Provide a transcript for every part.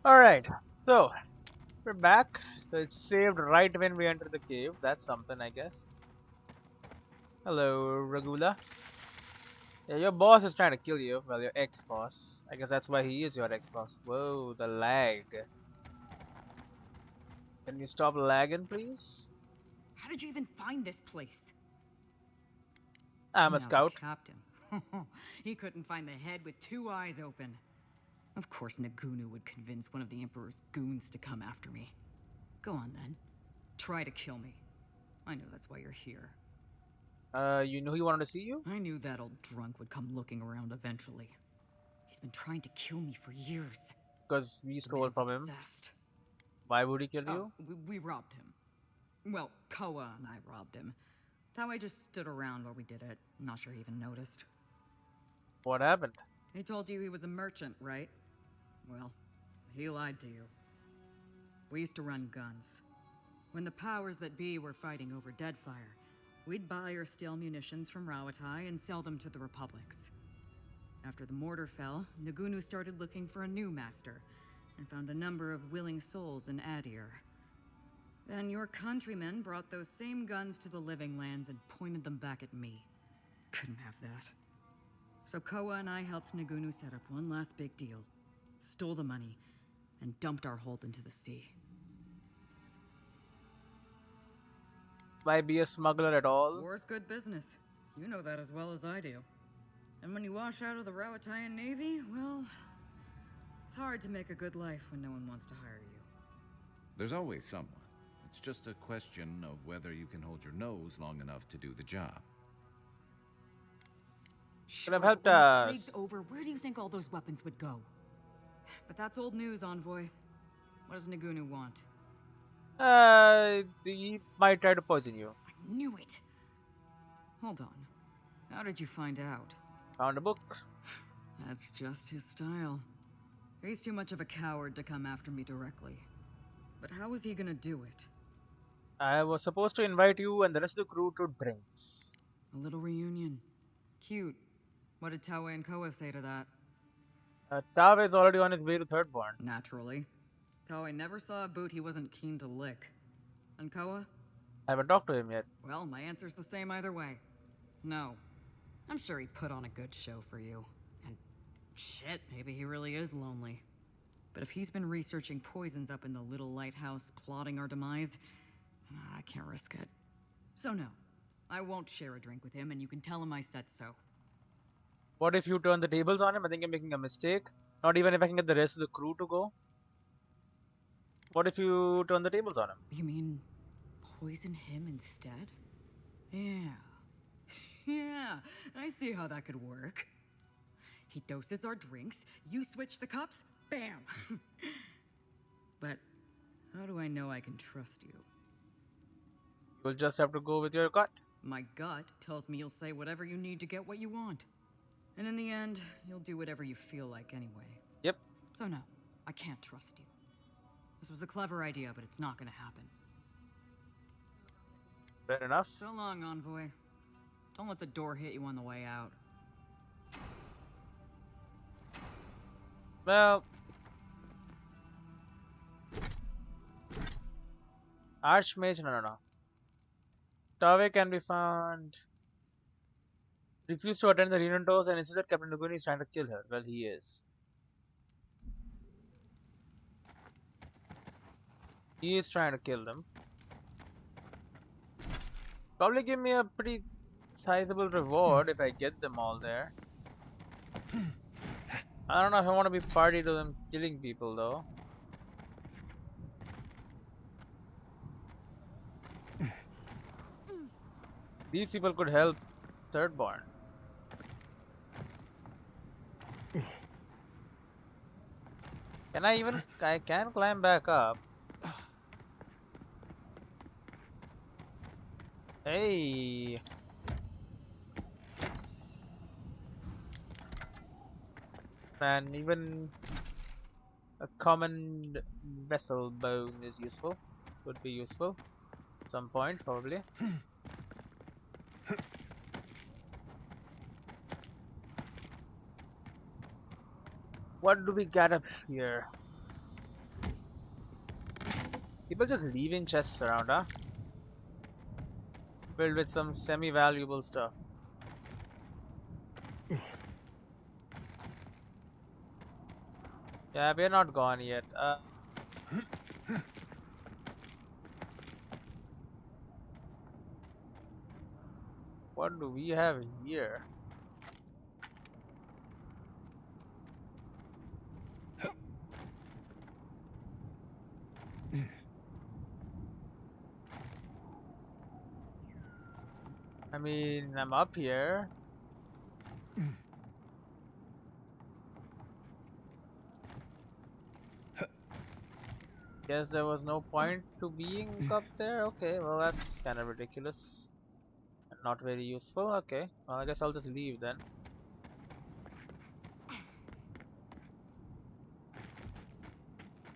Alright, so we're back. So it's saved right when we enter the cave. That's something, I guess. Hello, Ragula. Yeah, your boss is trying to kill you. Well, your ex-boss. I guess that's why he is your ex-boss. Whoa, the lag. Can you stop lagging, please? How did you even find this place? I'm a Now the scout. captain. He couldn't find the head with two eyes open. Of course Nagunu would convince one of the Emperor's goons to come after me. Go on then. Try to kill me. I know that's why you're here. You knew he wanted to see you? I knew that old drunk would come looking around eventually. He's been trying to kill me for years. Because we The stole man's from him. obsessed. Why would he kill Oh, you? we robbed him. Well, Koa and I robbed him. That way just stood around while we did it. Not sure he even noticed. What happened? He told you he was a merchant, right? Well, he lied to you. We used to run guns. When the powers that be were fighting over Deadfire, we'd buy or steal munitions from Rawatai and sell them to the Republics. After the mortar fell, Nagunu started looking for a new master, and found a number of willing souls in Aedyr. Then your countrymen brought those same guns to the Living Lands and pointed them back at me. Couldn't have that. So Koa and I helped Nagunu set up one last big deal. Stole the money, and dumped our hold into the sea. Why be a smuggler at all? War's good business. You know that as well as I do. And when you wash out of the Rawataian Navy, well, it's hard to make a good life when no one wants to hire you. There's always someone. It's just a question of whether you can hold your nose long enough to do the job. Could have Sure, helped but when the plague's us. over, where do you think all those weapons would go? But that's old news, Envoy. What does Nagunu want? He might try to poison you. I knew it! Hold on. How did you find out? Found a book. That's just his style. He's too much of a coward to come after me directly. But how is he gonna do it? I was supposed to invite you and the rest of the crew to drinks. A little reunion. Cute. What did Tawe and Koa say to that? Tav is already on his way to Thirdborn. Naturally. Tawe never saw a boot he wasn't keen to lick. And Koa? I haven't talked to him yet. Well, my answer's the same either way. No. I'm sure he'd put on a good show for you. And shit, maybe he really is lonely. But if he's been researching poisons up in the little lighthouse plotting our demise, I can't risk it. So no, I won't share a drink with him, and you can tell him I said so. What if you turn the tables on him? I think you're making a mistake. Not even if I can get the rest of the crew to go. What if you turn the tables on him? You mean poison him instead? Yeah. Yeah, I see how that could work. He doses our drinks, you switch the cups, bam! But how do I know I can trust you? You'll just have to go with your gut. My gut tells me you'll say whatever you need to get what you want. And in the end, you'll do whatever you feel like anyway. Yep. So no, I can't trust you. This was a clever idea, but it's not gonna happen. Fair enough. So long, Envoy. Don't let the door hit you on the way out. Well, Archmage, no. Tawe can be found. Refused to attend the reunion tours and insisted Captain Naguni is trying to kill her. Well, he is. He is trying to kill them. Probably give me a pretty sizable reward if I get them all there. I don't know if I want to be party to them killing people though. These people could help Thirdborn. Can I even? I can climb back up. Hey. And even a common vessel bone is useful. Would be useful at some point, probably. What do we get up here? People just leaving chests around, huh? Filled with some semi-valuable stuff. Yeah, we're not gone yet. What do we have here? I mean, I'm up here. Guess there was no point to being up there. Okay, well that's kind of ridiculous. And not very useful. Okay, well I guess I'll just leave then.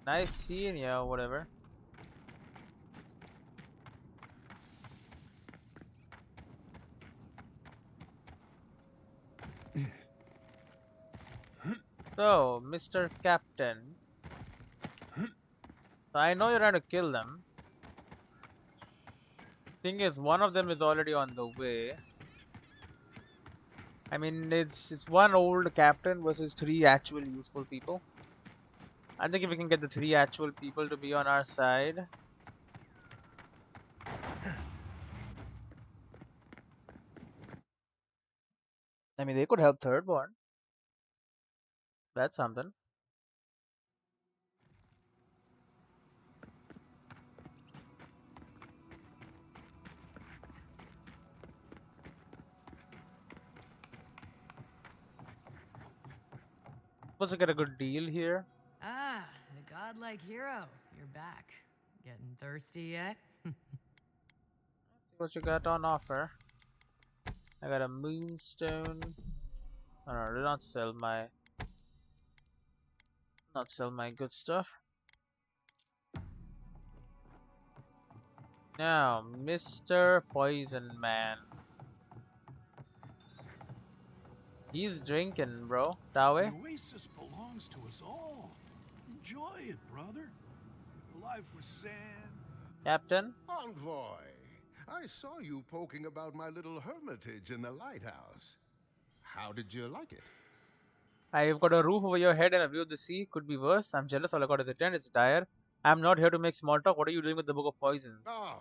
Nice seeing ya, whatever. So, Mr. Captain, I know you're trying to kill them. Thing is, one of them is already on the way. I mean, it's one old captain versus three actual useful people. I think if we can get the three actual people to be on our side. I mean, they could help Thirdborn. That's something. Supposed to get a good deal here. Ah, the godlike hero. You're back. Getting thirsty yet? See what you got on offer. I got a moonstone. Oh, no, do not sell my good stuff. Now, Mr. Poison Man. He's drinking, bro. Tawe? The oasis belongs to us all. Enjoy it, brother. Life with sand. Captain? Envoy, I saw you poking about my little hermitage in the lighthouse. How did you like it? I've got a roof over your head and a view of the sea. Could be worse. I'm jealous. All I got is a tent. It's dire. I'm not here to make small talk. What are you doing with the Book of Poisons? Oh,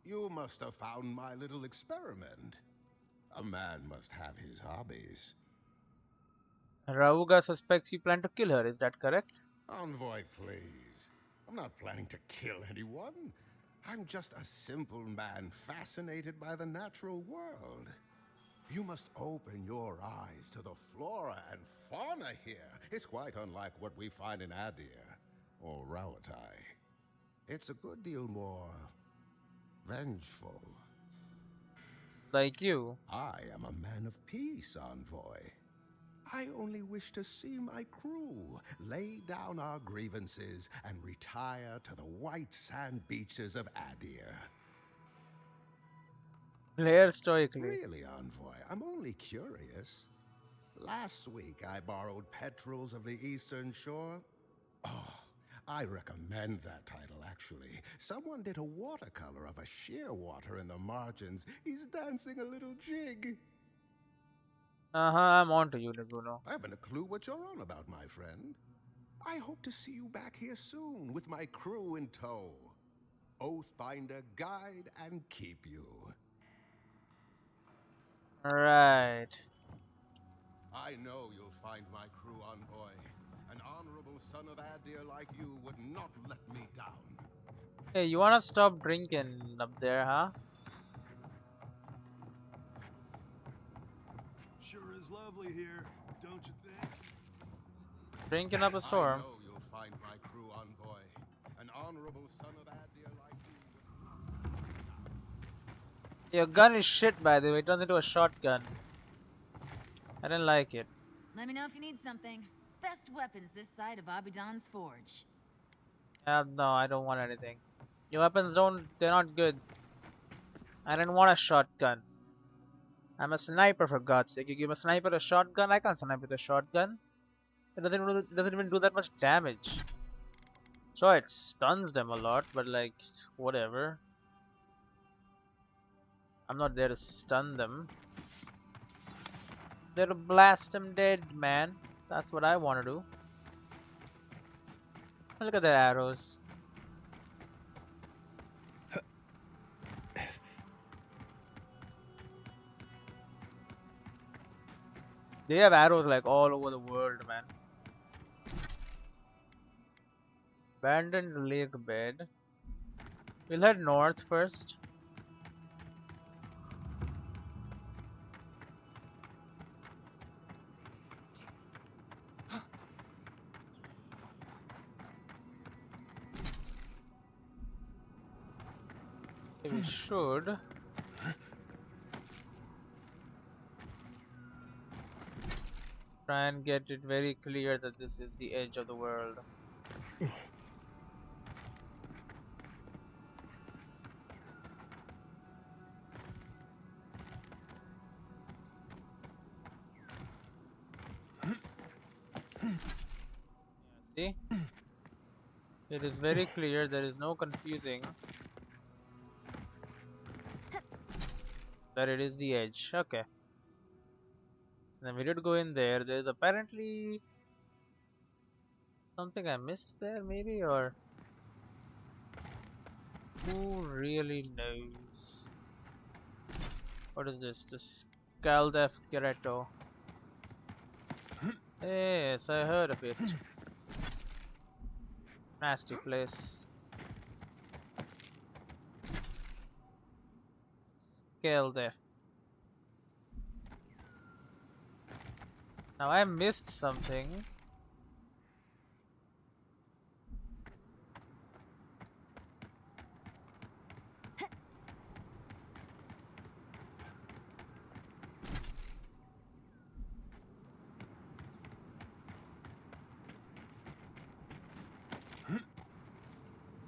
you must have found my little experiment. A man must have his hobbies. Rauga suspects you plan to kill her. Is that correct? Envoy, please. I'm not planning to kill anyone. I'm just a simple man fascinated by the natural world. You must open your eyes to the flora and fauna here. It's quite unlike what we find in Aedyr or Rauatai. It's a good deal more vengeful. Like you. I am a man of peace, Envoy. I only wish to see my crew lay down our grievances and retire to the white sand beaches of Aedyr. Player stoically. Really, Envoy, I'm only curious. Last week I borrowed petrels of the Eastern Shore. Oh, I recommend that title, actually. Someone did a watercolor of a shearwater in the margins. He's dancing a little jig. I'm on to you, Naguno. I haven't a clue what you're on about, my friend. I hope to see you back here soon with my crew in tow. Oathbinder, guide, and keep you. Right. I know you'll find my crew, Envoy. An honorable son of Aedyr like you would not let me down. Hey, you wanna stop drinking up there, huh? Sure is lovely here, don't you think? Drinking up a storm. I know you'll find my crew, Envoy. An honorable son of Aedyr like you would not. Your gun is shit, by the way. It turns into a shotgun. I didn't like it. Let me know if you need something. Best weapons this side of Abaddon's Forge. No, I don't want anything. Your weapons they're not good. I didn't want a shotgun. I'm a sniper, for God's sake. You give a sniper a shotgun, I can't snipe with a shotgun. It doesn't even do that much damage. Sure, it stuns them a lot, but like, whatever. I'm not there to stun them. There to blast them dead, man. That's what I want to do. Look at the arrows. They have arrows like all over the world, man. Abandoned lake bed. We'll head north first. We should. Try and get it very clear that this is the edge of the world. See? It is very clear, there is no confusing that it is the edge. Okay. Then we did go in there. There's apparently something I missed there, maybe, or who really knows? What is this? This Caldef Kireto. Yes, I heard of it. Nasty place. Caldef. Now I missed something.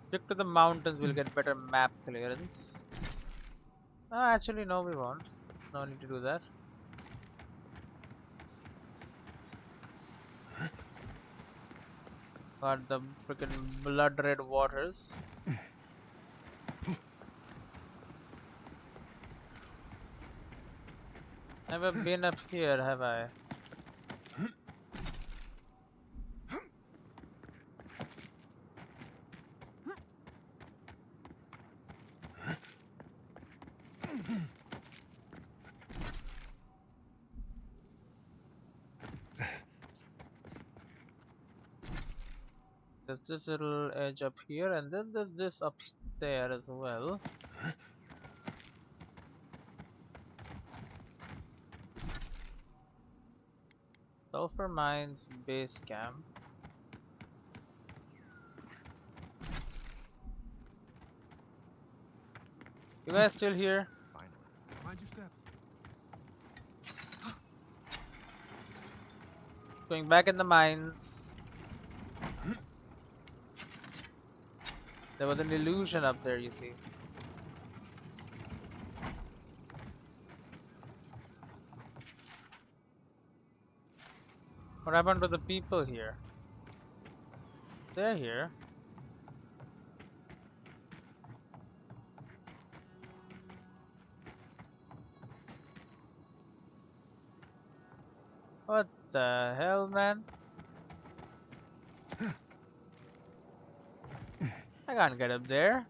Stick to the mountains, we'll get better map clearance. Actually, no, we won't. No need to do that. Got the freaking blood red waters. Never been up here, have I? There's this little edge up here, and then there's this up there as well. Sulfur Mines base camp. You guys still here? Finally. Mind your step. Going back in the mines. There was an illusion up there, you see. What happened to the people here? They're here. What the hell, man? I can't get up there.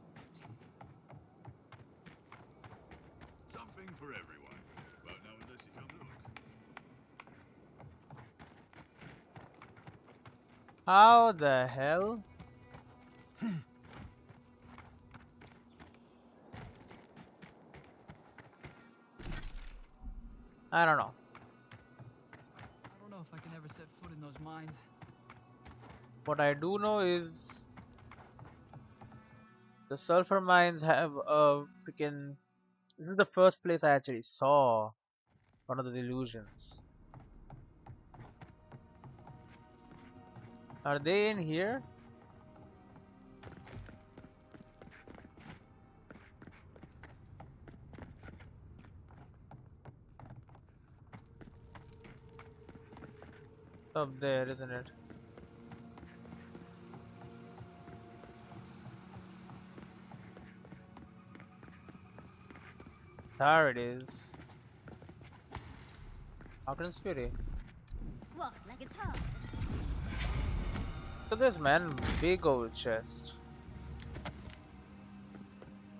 Something for everyone. But not unless you come look. How the hell? I don't know. I don't know if I can ever set foot in those mines. What I do know is the sulfur mines have a freaking. This is the first place I actually saw one of the illusions. Are they in here? Up there, isn't it? There it is. Hawkins Fury. Walk like a top. Look at this, man. Big old chest.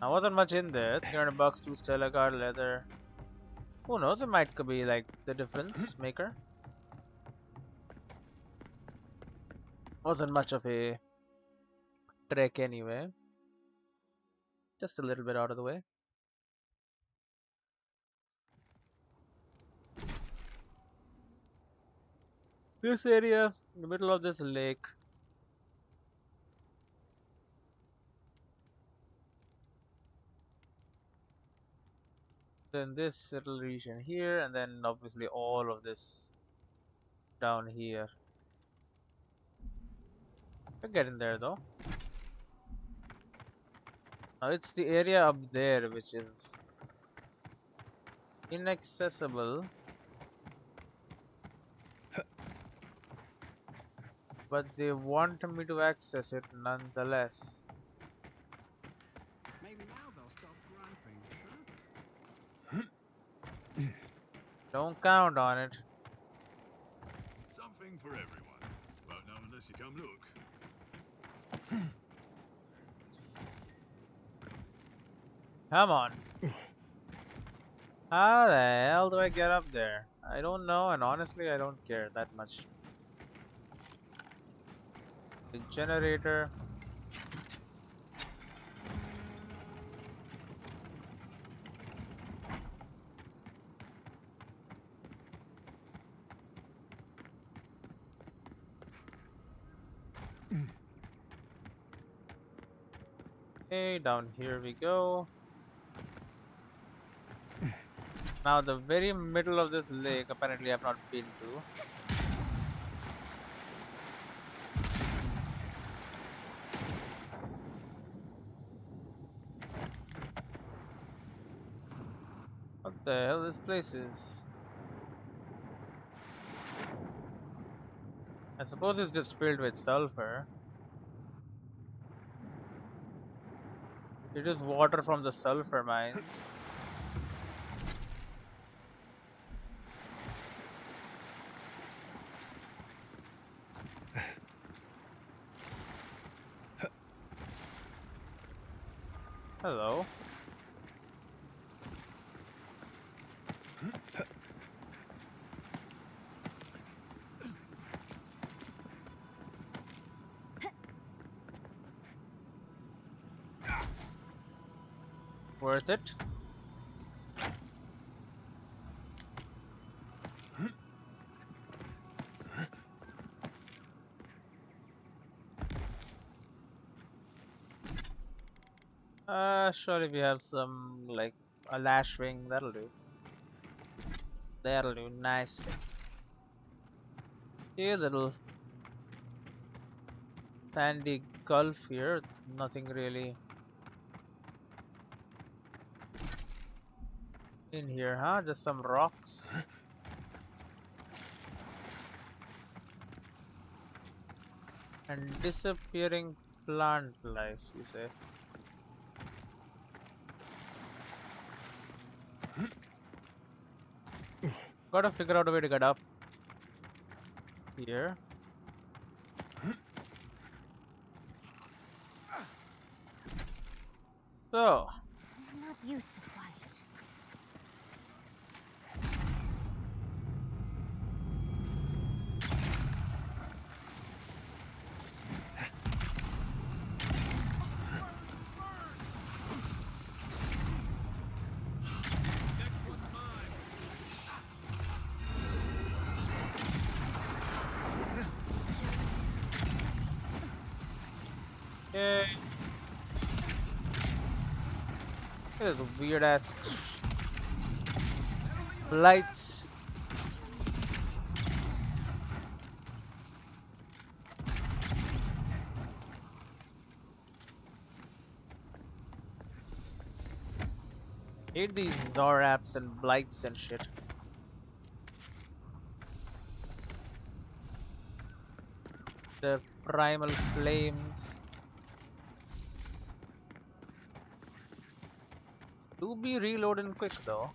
Now, wasn't much in there. 300 bucks, 2 Stella card, leather. Who knows? It might could be like the difference maker. Wasn't much of a trek anyway. Just a little bit out of the way. This area, in the middle of this lake. Then this little region here, and then obviously all of this down here. We're getting there though. Now it's the area up there which is inaccessible, but they want me to access it nonetheless. Maybe now they'll stop griping, huh? Don't count on it. Something for everyone. Won't know unless you come look. Come on. How the hell do I get up there? I don't know, and honestly I don't care that much. The generator. Okay, down here we go. Now the very middle of this lake apparently I've not been to. What the hell this place is? I suppose it's just filled with sulfur. It is water from the sulfur mines. Hello. Worth it. Sure, if you have some, like, a lash wing, that'll do. That'll do nicely. Here, little sandy gulf here, nothing really in here, huh? Just some rocks. And disappearing plant life, you say? Gotta figure out a way to get up here. So, I'm not used to quiet. yay. There's weird ass lights. Hate these Zoraps and blights and shit. The primal flames. Do be reloading quick though.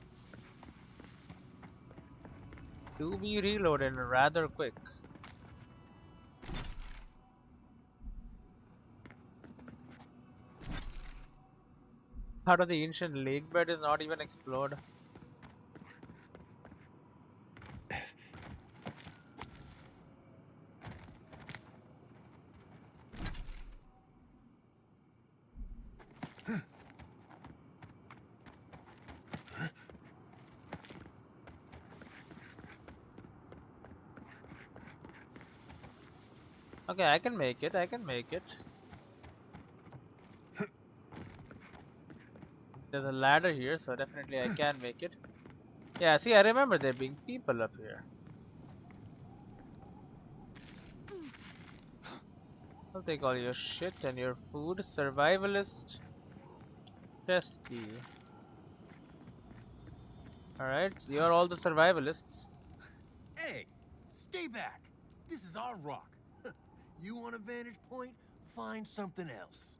Do be reloading rather quick. Part of the ancient lake bed is not even explored. Okay, I can make it. I can make it. There's a ladder here, so definitely I can make it. Yeah, see, I remember there being people up here. I'll take all your shit and your food. Survivalist chest key. Alright, so you're all the survivalists. Hey, stay back. This is our rock. You want a vantage point? Find something else.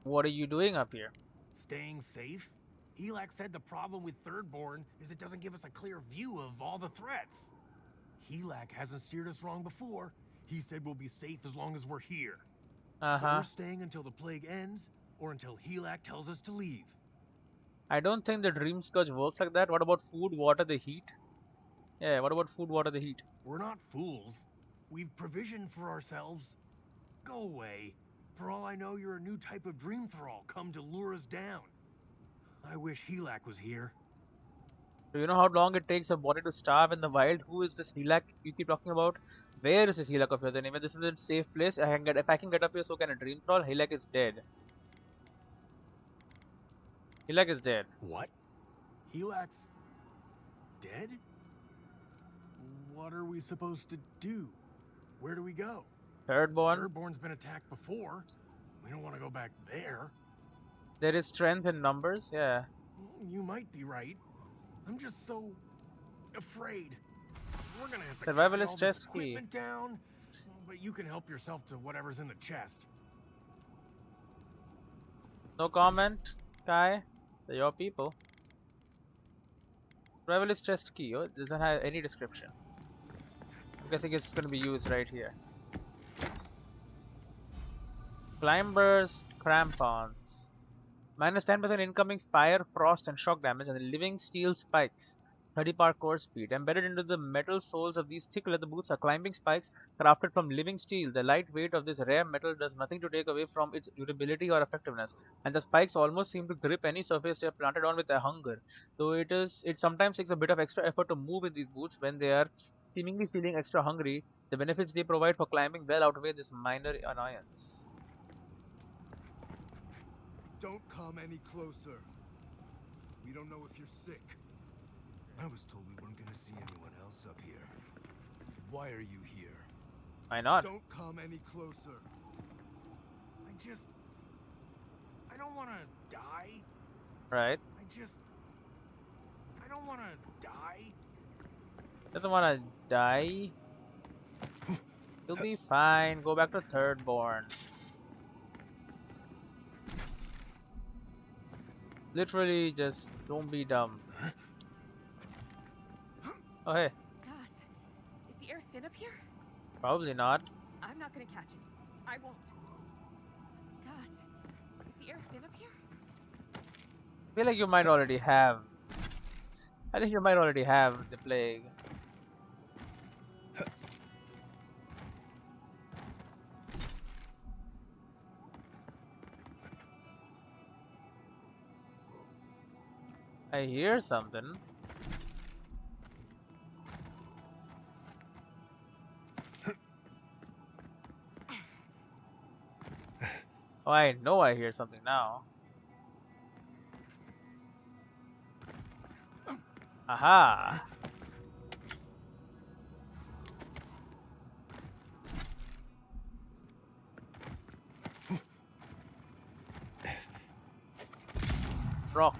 What are you doing up here? Staying safe? Helak said the problem with Thirdborn is it doesn't give us a clear view of all the threats. Helak hasn't steered us wrong before. He said we'll be safe as long as we're here. So we're staying until the plague ends, or until Helak tells us to leave. I don't think the dream scourge works like that. What about food, water, the heat? Yeah, what about food, water, the heat? We're not fools. We've provisioned for ourselves. Go away. For all I know, you're a new type of dream thrall come to lure us down. I wish Helak was here. Do you know how long it takes a body to starve in the wild? Who is this Helak you keep talking about? Where is this Helak of yours anyway? This is a safe place. If I can get up here, so can a dream thrall. Helak is dead. Helak is dead. What? Helak's dead? What are we supposed to do? Where do we go? Thirdborn. Thirdborn's been attacked before. We don't want to go back there. There is strength in numbers, yeah. You might be right. I'm just so afraid. We're gonna have to Survivalist carry all this chest key. equipment down, but you can help yourself to whatever's in the chest. No comment, Kai. They're your people. Survivalist chest key. Oh, it doesn't have any description. I'm guessing it's going to be used right here. Climbers crampons. Minus 10% incoming fire, frost, and shock damage, and the living steel spikes. 30 parkour speed. Embedded into the metal soles of these thick leather boots are climbing spikes crafted from living steel. The light weight of this rare metal does nothing to take away from its durability or effectiveness, and the spikes almost seem to grip any surface they are planted on with a hunger. Though it sometimes takes a bit of extra effort to move in these boots when they are seemingly feeling extra hungry. The benefits they provide for climbing well outweigh this minor annoyance. Don't come any closer. We don't know if you're sick. I was told we weren't gonna see anyone else up here. Why are you here? Why not? Don't come any closer. I don't want to die. Right. I don't want to die. Doesn't want to die. You'll be fine. Go back to Thirdborn. Literally, just don't be dumb. Oh, hey. God, is the air thin up here? Probably not. I'm not gonna catch it. I won't. God, is the air thin up here? I feel like you might already have. I think you might already have the plague. I hear something. Oh, I know I hear something now. Aha! Rock.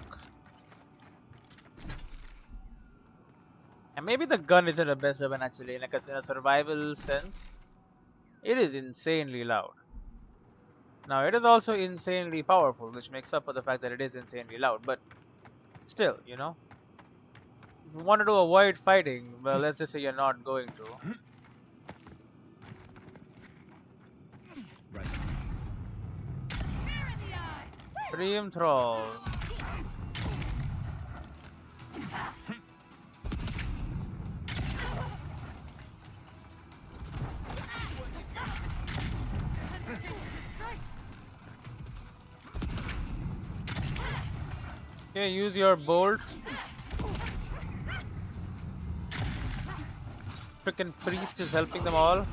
And maybe the gun isn't the best weapon actually, like in a survival sense. It is insanely loud. Now it is also insanely powerful, which makes up for the fact that it is insanely loud, but still, you know. If you wanted to avoid fighting, well, let's just say you're not going to. Right. Dream Thralls. Okay, use your bolt. Frickin' priest is helping them all.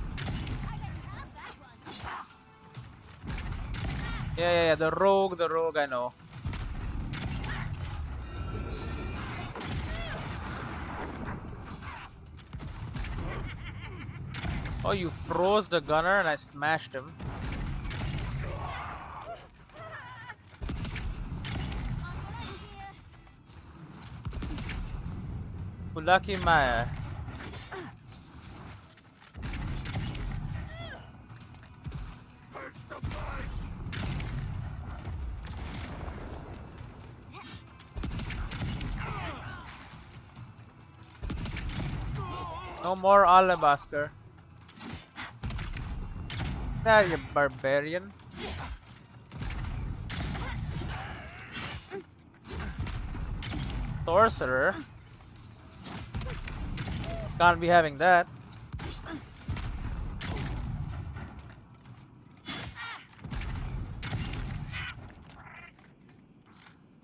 Yeah, the rogue, I know. Oh, you froze the gunner and I smashed him. Lucky Maya. No more alabaster. Yeah, you barbarian. Sorcerer. Can't be having that.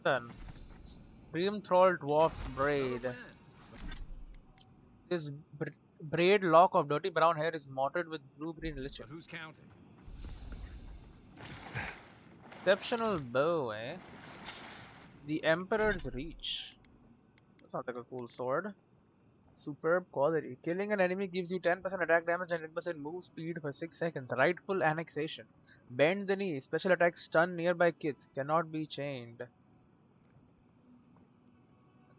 Done. Dream Troll Dwarf's Braid. This braid lock of dirty brown hair is mottled with blue-green lichen. But who's counting? Exceptional bow, eh? The Emperor's Reach. That sounds like a cool sword. Superb quality. Killing an enemy gives you 10% attack damage and 10% move speed for 6 seconds. Rightful annexation. Bend the knee. Special attack stun nearby kits. Cannot be chained. That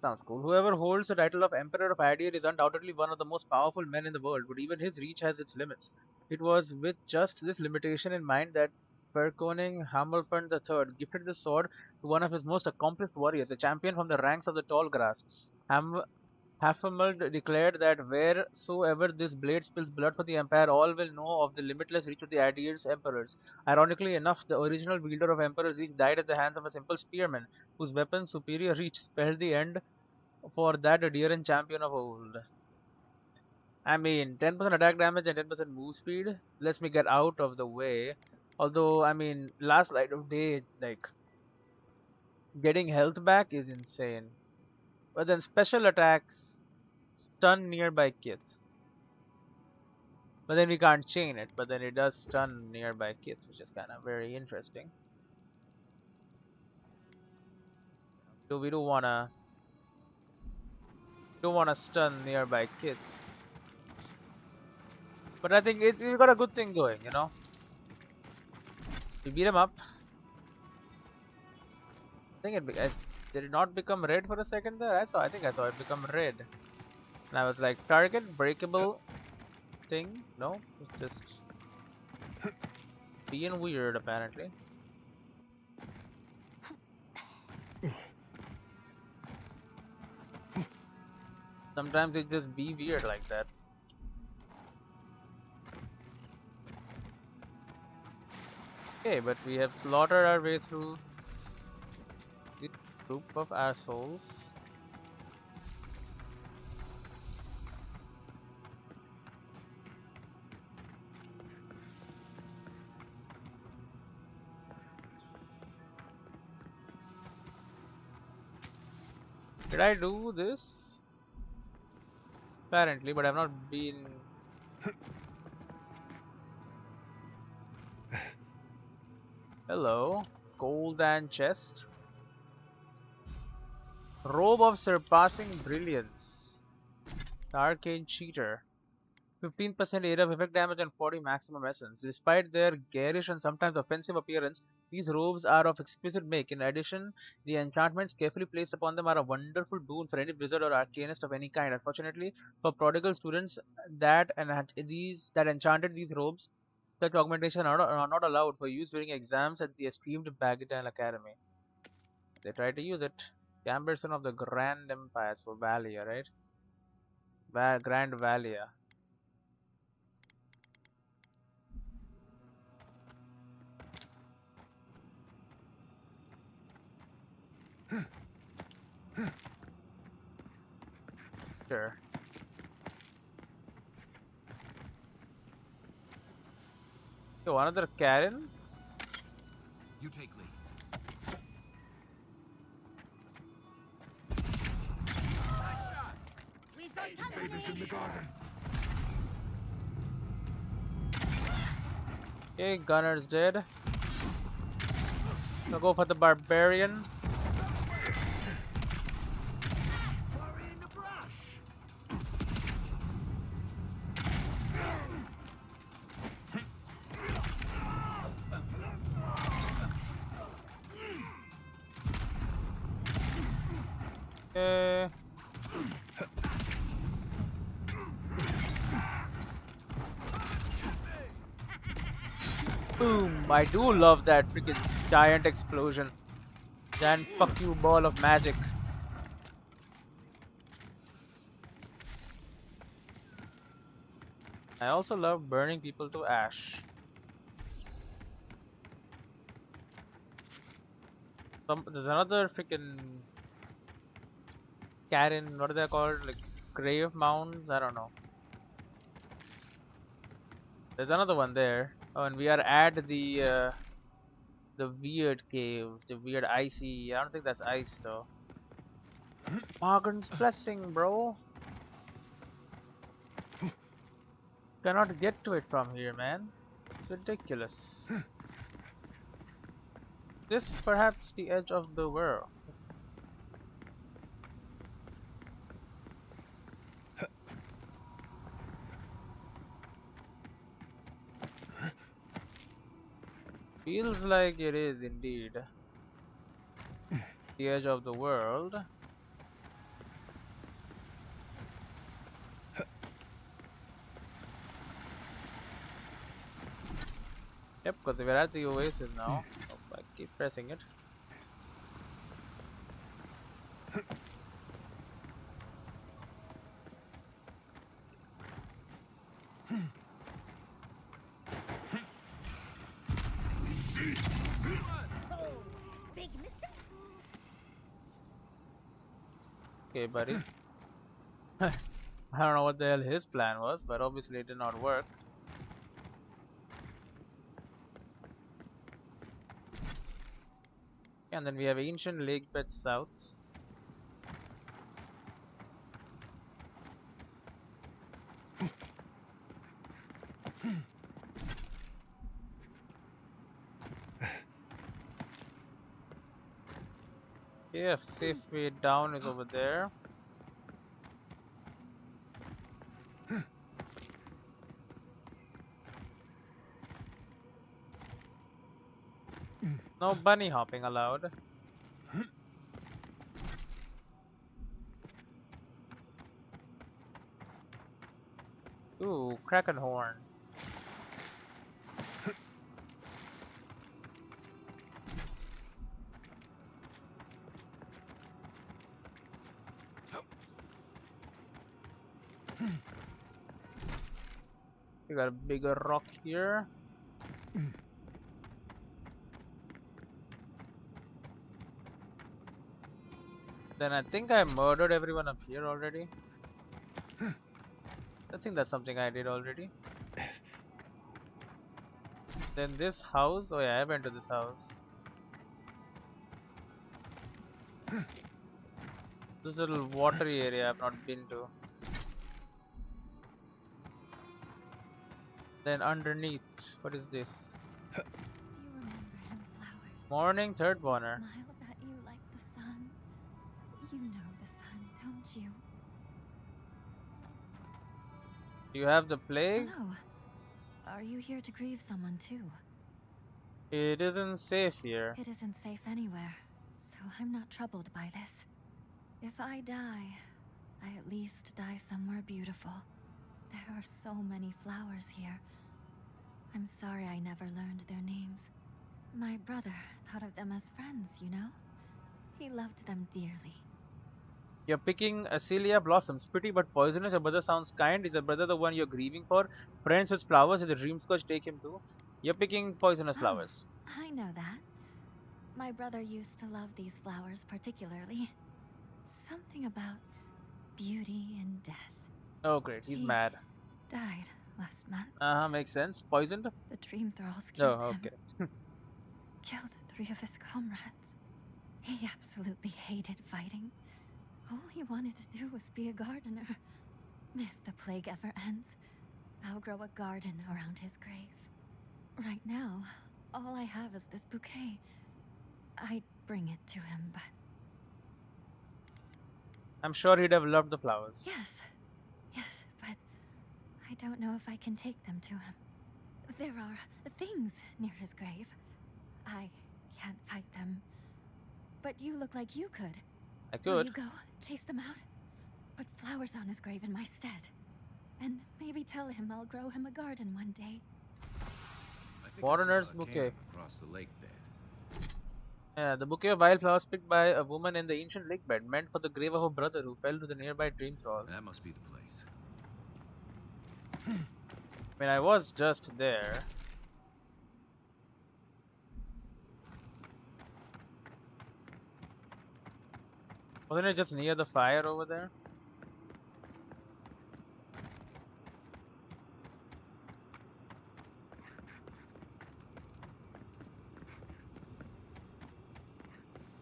sounds cool. Whoever holds the title of Emperor of Aedyr is undoubtedly one of the most powerful men in the world, but even his reach has its limits. It was with just this limitation in mind that Verkoning Hamilfern III gifted the sword to one of his most accomplished warriors, a champion from the ranks of the tall grass. Hafamald declared that wheresoever this blade spills blood for the Empire, all will know of the limitless reach of the Aedyr's emperors. Ironically enough, the original wielder of Emperor's Reach died at the hands of a simple spearman, whose weapon's superior reach spelled the end for that Aedyran champion of old. I mean, 10% attack damage and 10% move speed lets me get out of the way. Although, I mean, last light of day, like, getting health back is insane. But then special attacks stun nearby kits. But then we can't chain it, but then it does stun nearby kits, which is kind of very interesting. So we don't wanna stun nearby kits. But I think it's got a good thing going, you know. We beat him up. I think did it not become red for a second there? I think I saw it become red. And I was like, target breakable thing? No, it's just being weird apparently. Sometimes it just be weird like that. Okay, but we have slaughtered our way through this group of assholes. Did I do this? Apparently, but I've not been. Hello, golden chest. Robe of surpassing brilliance. Arcane cheater. 15% area of effect damage and 40 maximum essence. Despite their garish and sometimes offensive appearance, these robes are of exquisite make. In addition, the enchantments carefully placed upon them are a wonderful boon for any wizard or arcanist of any kind. Unfortunately, for prodigal students that enchanted these robes, Such augmentation are not allowed for use during exams at the esteemed Bagadal Academy. They try to use it. Gamberson of the Grand Empires for Valia, right? Grand Valia. Sure. Yo, another Karen? You take lead. We've got Invaders in the garden. Okay, Gunner's dead. So go for the Barbarian. Worry in the brush. Okay. Boom! I do love that freaking giant explosion. Giant fuck you ball of magic. I also love burning people to ash. There's another freaking Karen, what are they called? Like grave mounds? I don't know. There's another one there. Oh, and we are at the weird caves, the weird icy. I don't think that's ice though. Morgan's blessing, bro. Cannot get to it from here, man. It's ridiculous. This perhaps the edge of the world. Feels like it is indeed the edge of the world. Yep, because we're at the oasis now. Oh, I keep pressing it. Big mister. Okay, buddy. I don't know what the hell his plan was, but obviously it did not work. And then we have ancient lake bed south. Yeah, safe way down is over there. No bunny hopping allowed. Ooh, kraken horn. We got a bigger rock here. Then I think I murdered everyone up here already. I think that's something I did already. Then this house. Oh yeah, I went to this house. This little watery area I've not been to. Then underneath, what is this? Do you remember him, Flowers? Morning, third borner. Smiled at you like the sun. You know the sun, don't you? You have the plague? Hello. Are you here to grieve someone too? It isn't safe here. It isn't safe anywhere, so I'm not troubled by this. If I die, I at least die somewhere beautiful. There are so many flowers here. I'm sorry I never learned their names. My brother thought of them as friends, you know? He loved them dearly. You're picking Acelia Blossoms. Pretty but poisonous. Your brother sounds kind. Is your brother the one you're grieving for? Friends with flowers. Is the dream scotch take him too? You're picking poisonous Oh, flowers. I know that. My brother used to love these flowers particularly. Something about beauty and death. Oh great, he's mad. Died last month. Makes sense. Poisoned? The dream thralls Oh, killed him. okay. Killed 3 of his comrades. He absolutely hated fighting. All he wanted to do was be a gardener. If the plague ever ends, I'll grow a garden around his grave. Right now, all I have is this bouquet. I'd bring it to him, but... I'm sure he'd have loved the flowers. Yes, but I don't know if I can take them to him. There are things near his grave. I can't fight them. But you look like you could. I Will could. you go chase them out? Put flowers on his grave in my stead. And maybe tell him I'll grow him a garden one day. Foreigner's bouquet. Across the lake bed. Yeah, the bouquet of wild flowers picked by a woman in the ancient lake bed, meant for the grave of a brother who fell to the nearby dream thralls. That must be the place. I mean, I was just there. Wasn't it just near the fire over there?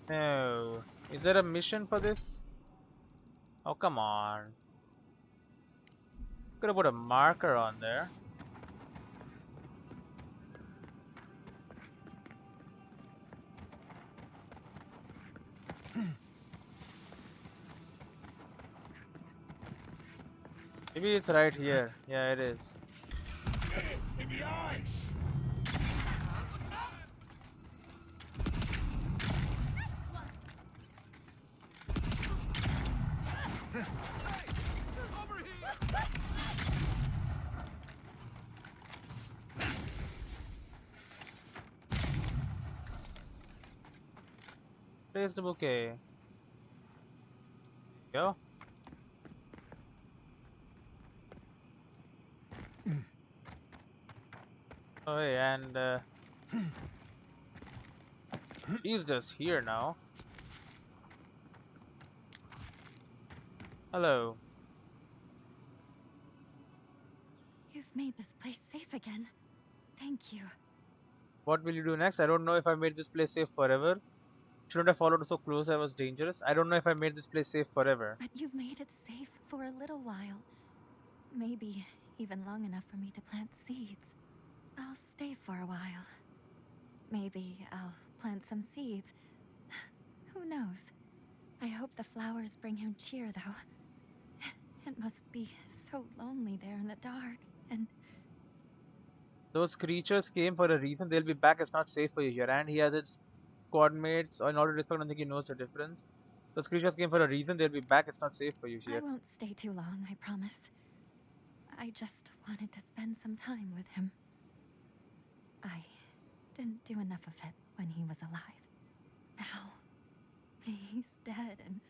No. Is there a mission for this? Oh, come on. Could have put a marker on there. Maybe it's right here. Yeah, it is. In the eyes! Place the bouquet. Go. Oh, hey, and she's just here now. Hello. You've made this place safe again. Thank you. What will you do next? I don't know if I made this place safe forever. Shouldn't have followed so close, I was dangerous. I don't know if I made this place safe forever. But you've made it safe for a little while. Maybe even long enough for me to plant seeds. I'll stay for a while. Maybe I'll plant some seeds. Who knows? I hope the flowers bring him cheer, though. It must be so lonely there in the dark, and... Those creatures came for a reason. They'll be back. It's not safe for you here. And he has its coordinates in order to respond. I don't think he knows the difference. Those creatures came for a reason. They'll be back. It's not safe for you here. I won't stay too long, I promise. I just wanted to spend some time with him. I didn't do enough of it when he was alive. Now, he's dead, and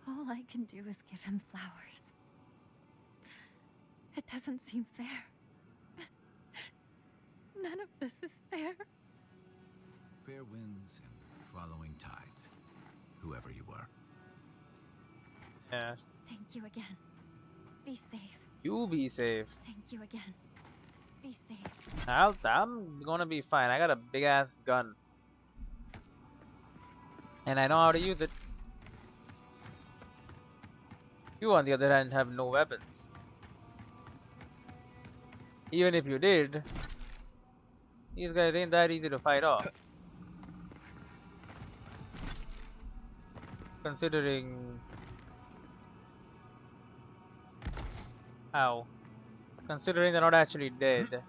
all I can do is give him flowers. It doesn't seem fair. None of this is fair. Fair winds and following tides. Whoever you were. Yeah. Thank you again. Be safe. You be safe. Thank you again. Be safe. I'm gonna be fine. I got a big ass gun. And I know how to use it. You, on the other hand, have no weapons. Even if you did, these guys ain't that easy to fight off. Considering... Ow. Considering they're not actually dead.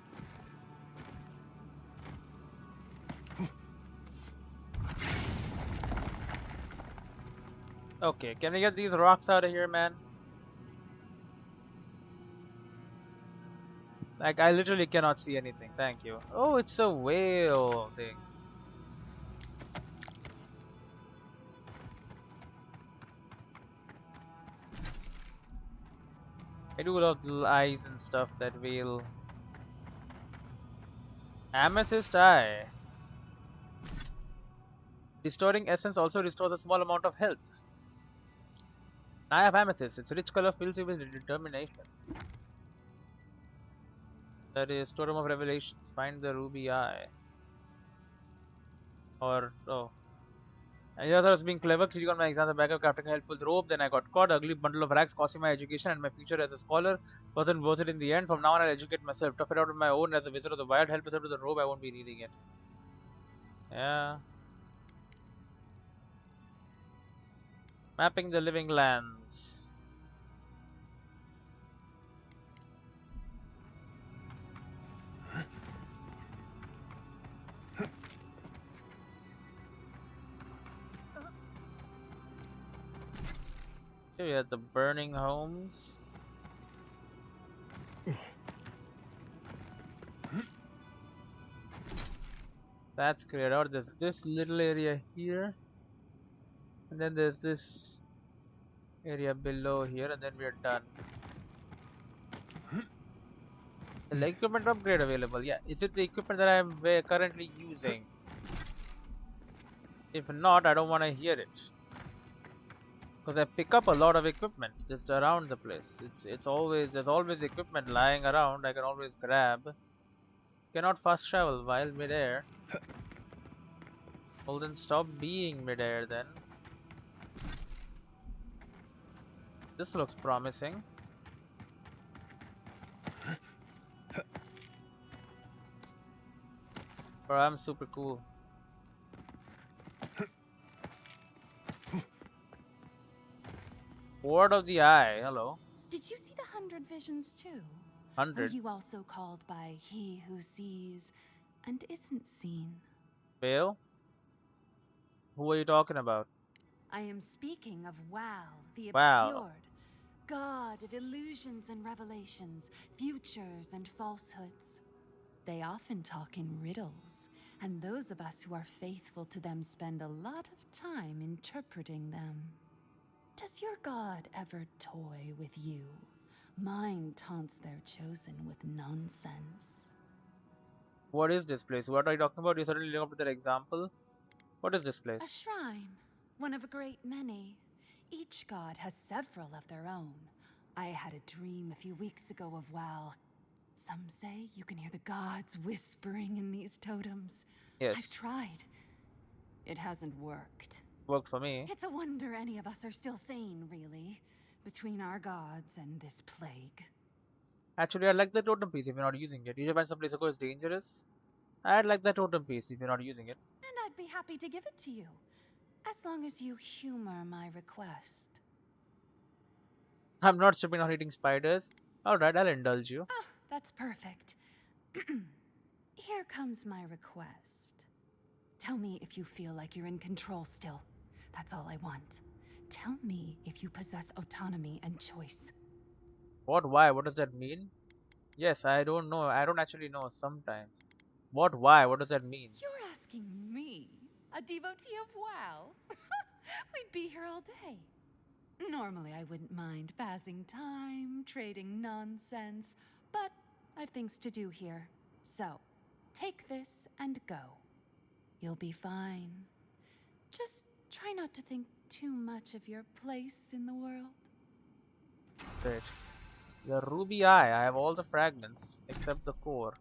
Okay, can we get these rocks out of here, man? Like, I literally cannot see anything. Thank you. Oh, it's a whale thing. I do love the eyes and stuff that whale. Amethyst eye. Restoring essence also restores a small amount of health. Eye of amethyst. Its rich color fills you with determination. That is Storeroom of Revelations. Find the ruby eye. Or oh. I thought I was being clever, clicking on my exam, the backup crafting a helpful rope, then I got caught, ugly bundle of rags costing my education and my future as a scholar. Wasn't worth it in the end. From now on I'll educate myself, tough it out on my own as a wizard of the wild, help yourself to the robe, I won't be needing it. Yeah. Mapping the living lands. Here we have the burning homes. That's cleared out. There's this little area here. And then there's this area below here, and then we're done. The equipment upgrade available. Yeah, is it the equipment that I'm currently using? If not, I don't want to hear it. Because I pick up a lot of equipment just around the place. It's always there's always equipment lying around. I can always grab. Cannot fast travel while midair. Well then stop being midair then. This looks promising. But I'm super cool. Ward of the Eye, hello. Did you see the 100 visions too? 100. Were you also called by he who sees and isn't seen? Vale? Who are you talking about? I am speaking of Wow, the Wow. obscured, god of illusions and revelations, futures and falsehoods. They often talk in riddles, and those of us who are faithful to them spend a lot of time interpreting them. Does your god ever toy with you? Mine taunts their chosen with nonsense. What is this place? What are you talking about? You suddenly look up to that example. What is this place? A shrine, one of a great many. Each god has several of their own. I had a dream a few weeks ago of Wow. Some say you can hear the gods whispering in these totems. Yes. I've tried. It hasn't worked. Worked for me. It's a wonder any of us are still sane, really, between our gods and this plague. Actually, I like the totem piece if you're not using it. You should find some place to go is dangerous. I'd like the totem piece if you're not using it. And I'd be happy to give it to you, as long as you humor my request. I'm not stripping on eating spiders. Alright, I'll indulge you. Oh, that's perfect. Here comes my request. Tell me if you feel like you're in control still. That's all I want. Tell me if you possess autonomy and choice. What? Why? What does that mean? Yes, I don't know. I don't actually know sometimes. What? Why? What does that mean? You're asking me, a devotee of WoW? We'd be here all day. Normally, I wouldn't mind passing time, trading nonsense, but I've things to do here. So, take this and go. You'll be fine. Just try not to think too much of your place in the world. Great. The ruby eye. I have all the fragments except the core.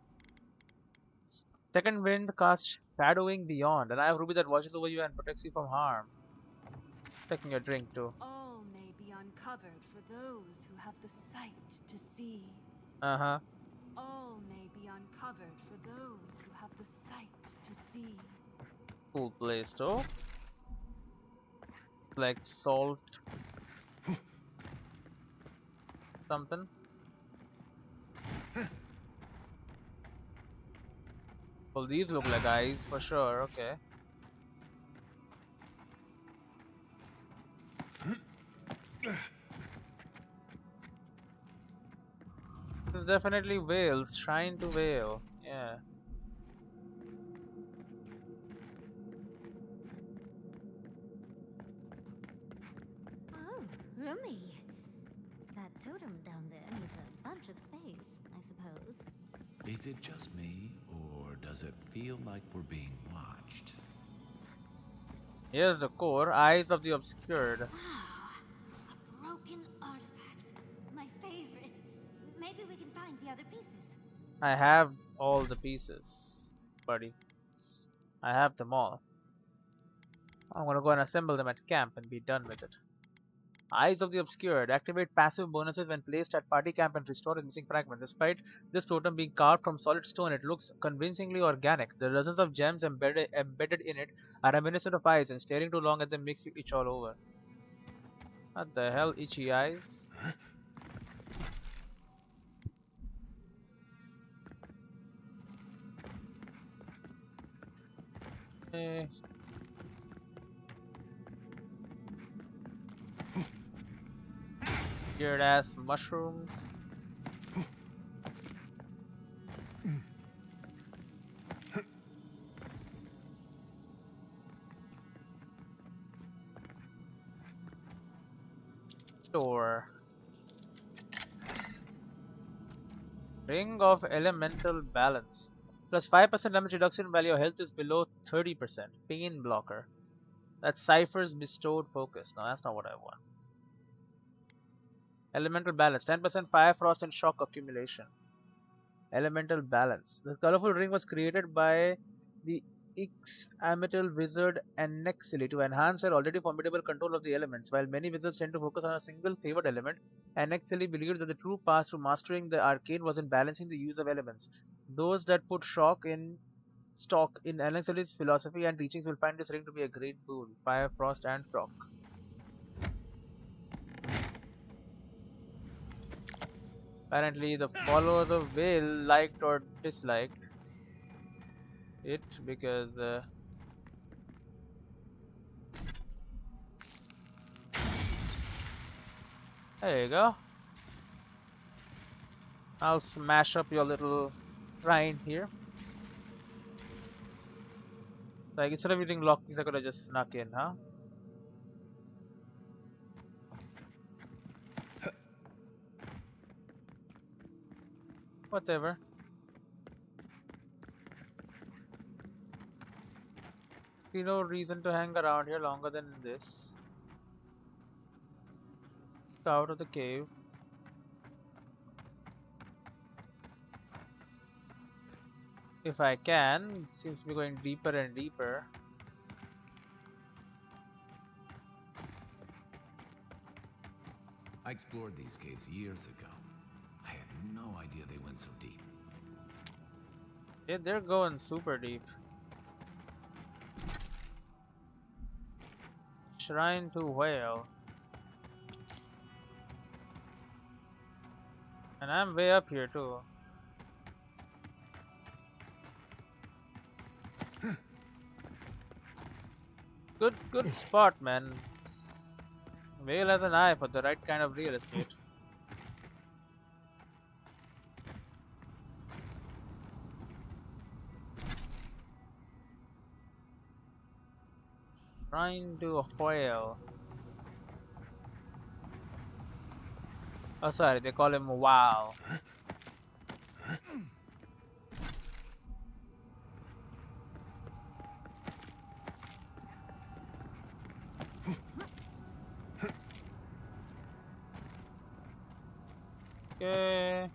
Second wind casts shadowing beyond, and I have ruby that watches over you and protects you from harm. Taking your drink too. All may be uncovered for those who have the sight to see. Uh-huh. All may be uncovered for those who have the sight to see. Cool place too. Like salt. Something. Well, these look like eyes for sure. Okay. is definitely whales. Shrine to whale. Yeah. Oh, roomy. That totem down there needs a bunch of space, I suppose. Is it just me, or does it feel like we're being watched? Here's the core. Eyes of the obscured. A broken artifact. My favorite. Maybe we can find the other pieces. I have all the pieces, buddy. I have them all. I'm gonna go and assemble them at camp and be done with it. Eyes of the Obscured. Activate passive bonuses when placed at party camp and restore its missing fragment. Despite this totem being carved from solid stone, it looks convincingly organic. The dozens of gems embedded in it are reminiscent of eyes, and staring too long at them makes you itch all over. What the hell, itchy eyes? Eh. Weird ass mushrooms. Store. Ring of Elemental Balance. Plus 5% damage reduction while your health is below 30%. Pain blocker. That's Cypher's bestowed focus. No, that's not what I want. Elemental Balance. 10% fire, frost, and shock accumulation. Elemental Balance. The colorful ring was created by the Ix-Amital wizard Annexili to enhance her already formidable control of the elements. While many wizards tend to focus on a single favored element, Annexili believed that the true path to mastering the arcane was in balancing the use of elements. Those that put stock in Annexili's philosophy and teachings will find this ring to be a great boon. Fire, frost, and shock. Apparently, the followers of Whale liked or disliked it because there you go. I'll smash up your little shrine here. Like instead of using lockpicks, I could have just snuck in, huh? Whatever. See no reason to hang around here longer than this. Out of the cave. If I can, it seems to be going deeper and deeper. I explored these caves years ago. I had no idea they went so deep. Yeah, they're going super deep. Shrine to Whale. And I'm way up here too. Good spot, man. Whale has an eye for the right kind of real estate. Shrine to a whale. Oh, sorry, they call him Wow. Okay.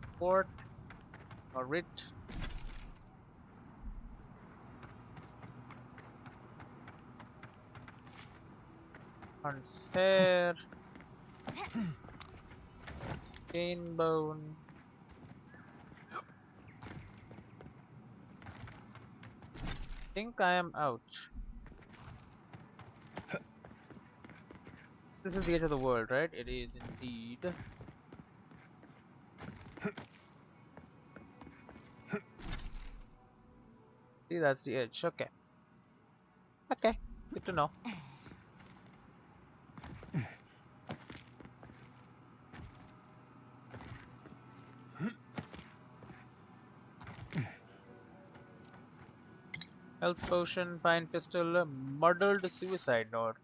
Sport or writ. Hunt's hair. Cane bone. Think I am out. This is the edge of the world, right? It is indeed. See, that's the edge. Okay. Okay. Good to know. Health potion, pine pistol, muddled suicide note.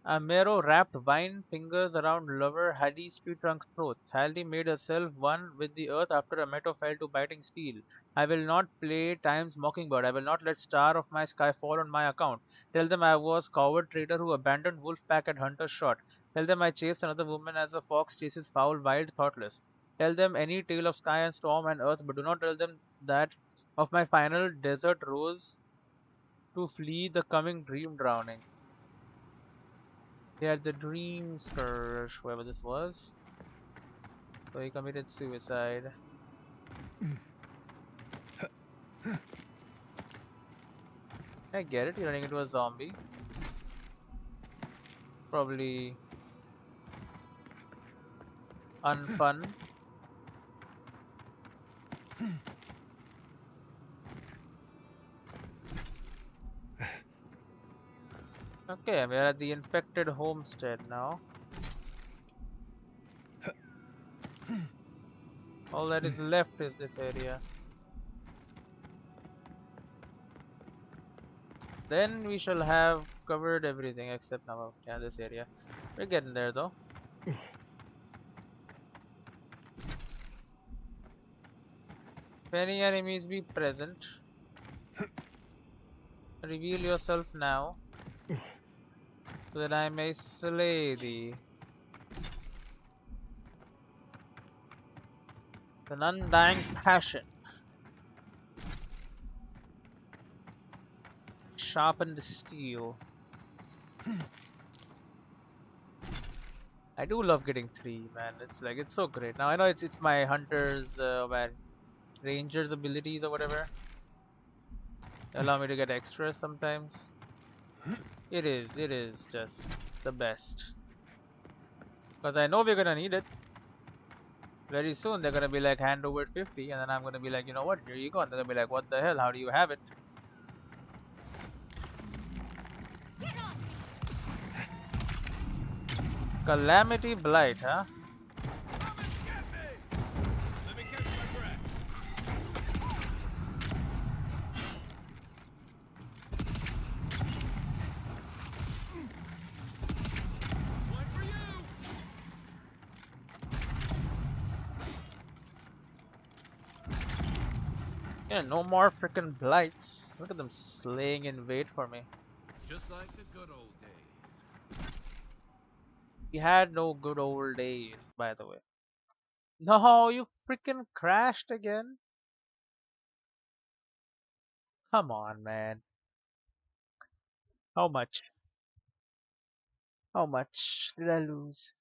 A marrow wrapped vine fingers around lover Haddy's tree trunk's throat. Haldy made herself one with the earth after a meadow fell to biting steel. I will not play Time's Mockingbird. I will not let star of my sky fall on my account. Tell them I was coward trader who abandoned wolf pack at hunter's shot. Tell them I chased another woman as a fox chases fowl wild thoughtless. Tell them any tale of sky and storm and earth, but do not tell them that of my final desert rose to flee the coming dream drowning. He had the dream scourge, whoever this was. So he committed suicide. I get it, you're running into a zombie. Probably unfun. Okay, we're at the infected homestead now. All that is left is this area. Then we shall have covered everything except now, yeah, this area. We're getting there though. If any enemies be present, reveal yourself now, so that I may slay thee. An undying passion. Sharpened steel. I do love getting 3, man. It's like, it's so great. Now I know it's my hunter's, ranger's abilities or whatever. They allow me to get extras sometimes. It is just the best. Because I know we're gonna need it. Very soon they're gonna be like, hand over 50, and then I'm gonna be like, you know what, here you go. And they're gonna be like, what the hell, how do you have it? Calamity Blight, huh? Yeah, no more freaking blights. Look at them slaying in wait for me. Just like the good old days. We had no good old days, by the way. No, you freaking crashed again? Come on, man. How much? How much did I lose?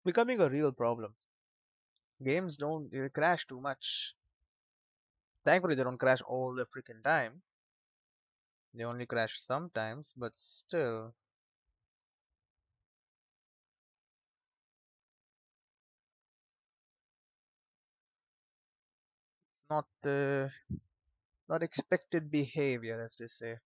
Becoming a real problem. Games don't crash too much. Thankfully, they don't crash all the freaking time. They only crash sometimes, but still. Not not expected behavior, as they say.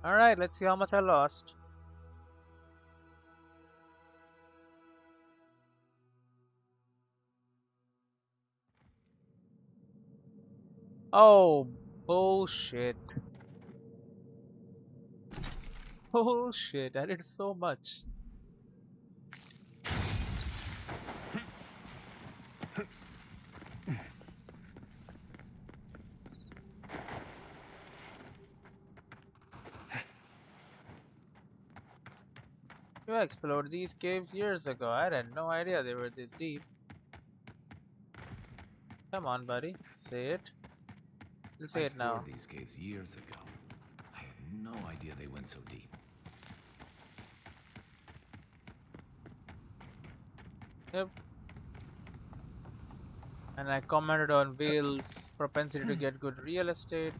Alright, let's see how much I lost. Oh, bullshit. Bullshit, I did so much. You explored these caves years ago. I had no idea they were this deep. Come on, buddy. Say it. You I say it now. explored these caves years ago. I had no idea they went so deep. Yep. And I commented on Vale's propensity to get good real estate.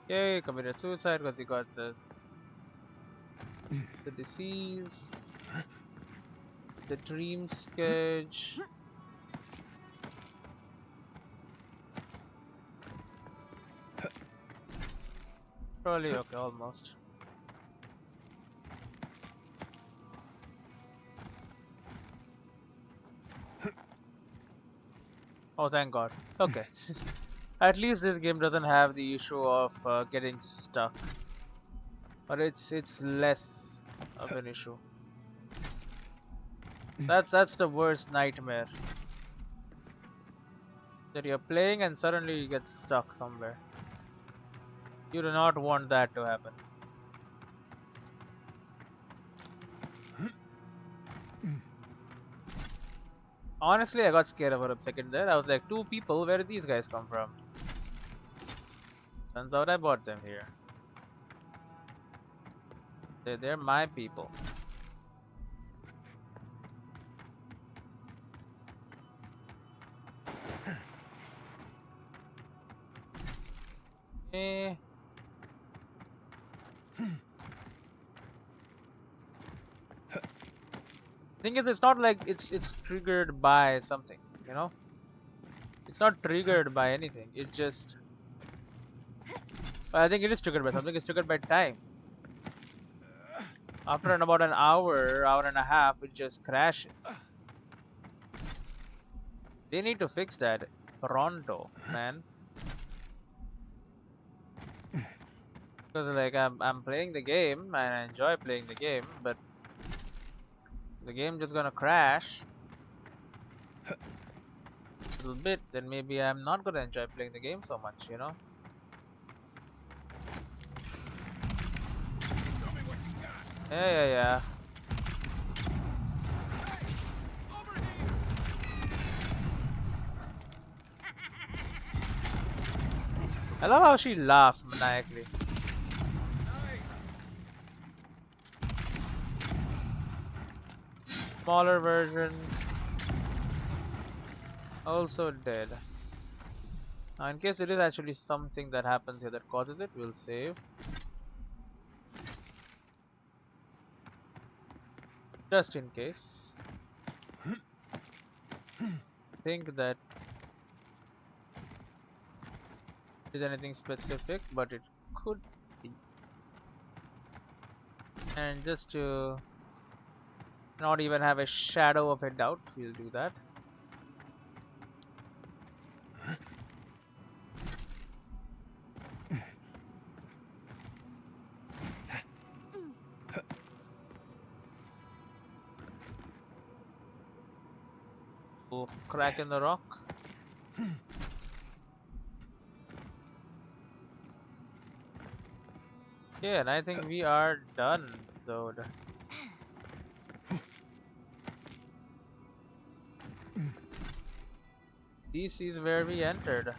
Yay, committed suicide because he got the disease, the dream scourge. Probably okay, almost. Oh, thank God. Okay. At least this game doesn't have the issue of getting stuck, or it's less of an issue. That's the worst nightmare. That you're playing and suddenly you get stuck somewhere. You do not want that to happen. Honestly, I got scared for a second there. I was like, two people, where did these guys come from? Turns out I bought them here. They're my people. Eh. Thing is, it's not like it's triggered by something, you know? It's not triggered by anything. It just... Well, I think it is triggered by something. It's triggered by time. After about an hour, hour and a half, it just crashes. They need to fix that pronto, man. Because like I'm playing the game and I enjoy playing the game, but the game just gonna crash a little bit, then maybe I'm not gonna enjoy playing the game so much, you know? Yeah. I love how she laughs maniacally. Smaller version. Also dead. Now in case it is actually something that happens here that causes it, we'll save. Just in case. Think that is anything specific, but it could be. And just to not even have a shadow of a doubt, we'll do that. Oh, crack in the rock. Yeah, and I think we are done, though. This is where we entered.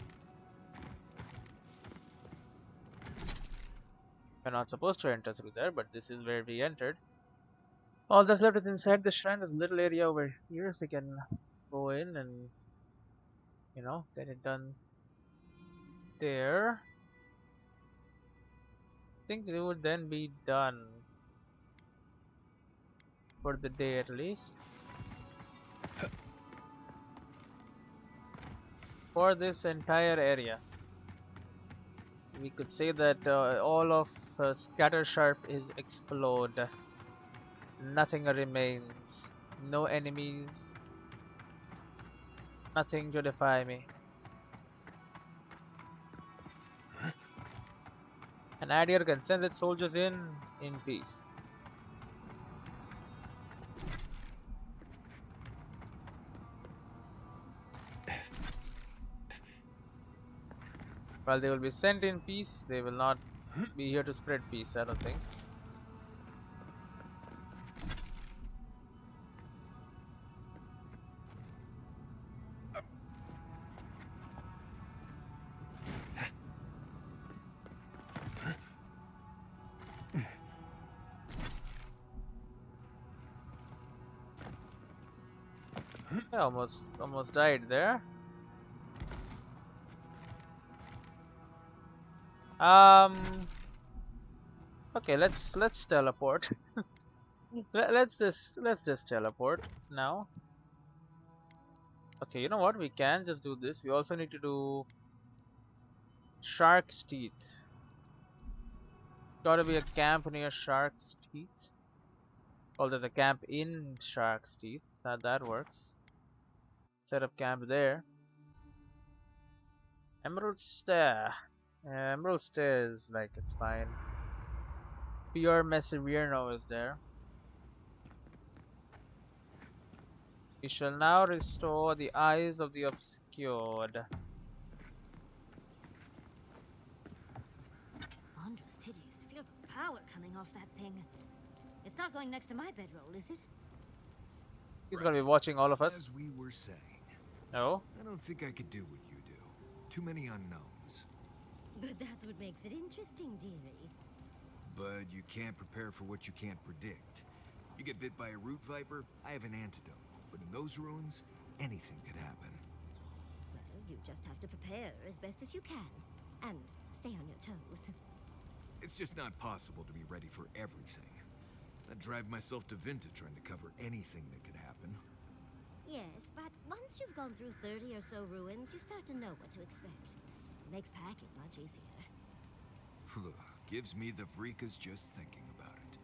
We're not supposed to enter through there, but this is where we entered. All that's left is inside the shrine. There's a little area over here, so we can go in and, you know, get it done there. I think we would then be done for the day at least. For this entire area. We could say that all of Scattersharp is explode. Nothing remains. No enemies. Nothing to defy me. And Aedyr can send its soldiers in peace. While they will be sent in peace, they will not be here to spread peace, I don't think. I almost died there. Okay, let's teleport. Let's just teleport now. Okay, you know what? We can just do this. We also need to do Shark's Teeth. Gotta be a camp near Shark's Teeth. Although the camp in Shark's Teeth. That works. Set up camp there. Emerald Stair. Emerald Stair is like it's fine. Pure Messerierno is there. We shall now restore the eyes of the obscured. Andra's titties. Feel the power coming off that thing. It's not going next to my bedroll, is it? He's gonna be watching all of us. As we were saying. No? I don't think I could do what you do. Too many unknowns. But that's what makes it interesting, dearie. But you can't prepare for what you can't predict. You get bit by a root viper, I have an antidote. But in those ruins, anything could happen. Well, you just have to prepare as best as you can. And stay on your toes. It's just not possible to be ready for everything. I'd drive myself to Vinta trying to cover anything that could happen. Yes, but once you've gone through 30 or so ruins, you start to know what to expect. It makes packing much easier. Gives me the freakas just thinking about it.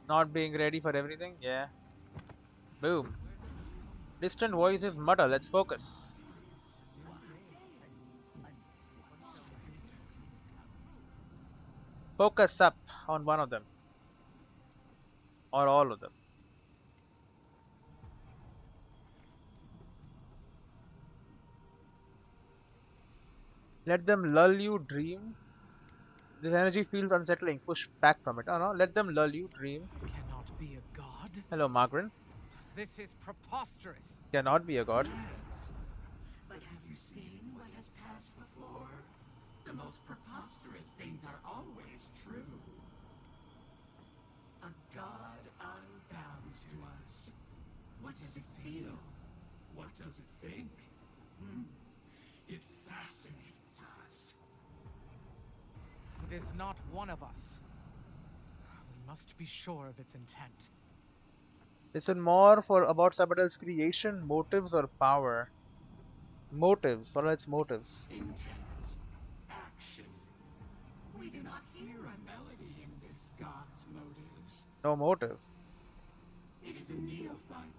Not being ready for everything? Yeah. Boom. Distant voices mutter. Let's focus. Focus up on one of them. Or all of them. Let them lull you dream. This energy feels unsettling. Push back from it. Oh no, let them lull you dream. Cannot be a god. Hello, Margaret. This is preposterous. Cannot be a god. Yes. But have you seen what has passed before? The most preposterous things are always true. A god unbound to us. What does it feel? What does it think? It fascinates us. It is not one of us. We must be sure of its intent. Listen more about Sabatel's creation, motives, or power. Motives. What are its motives? Intent. Action. We do not hear a melody in this god's motives. No motive. It is a neophyte,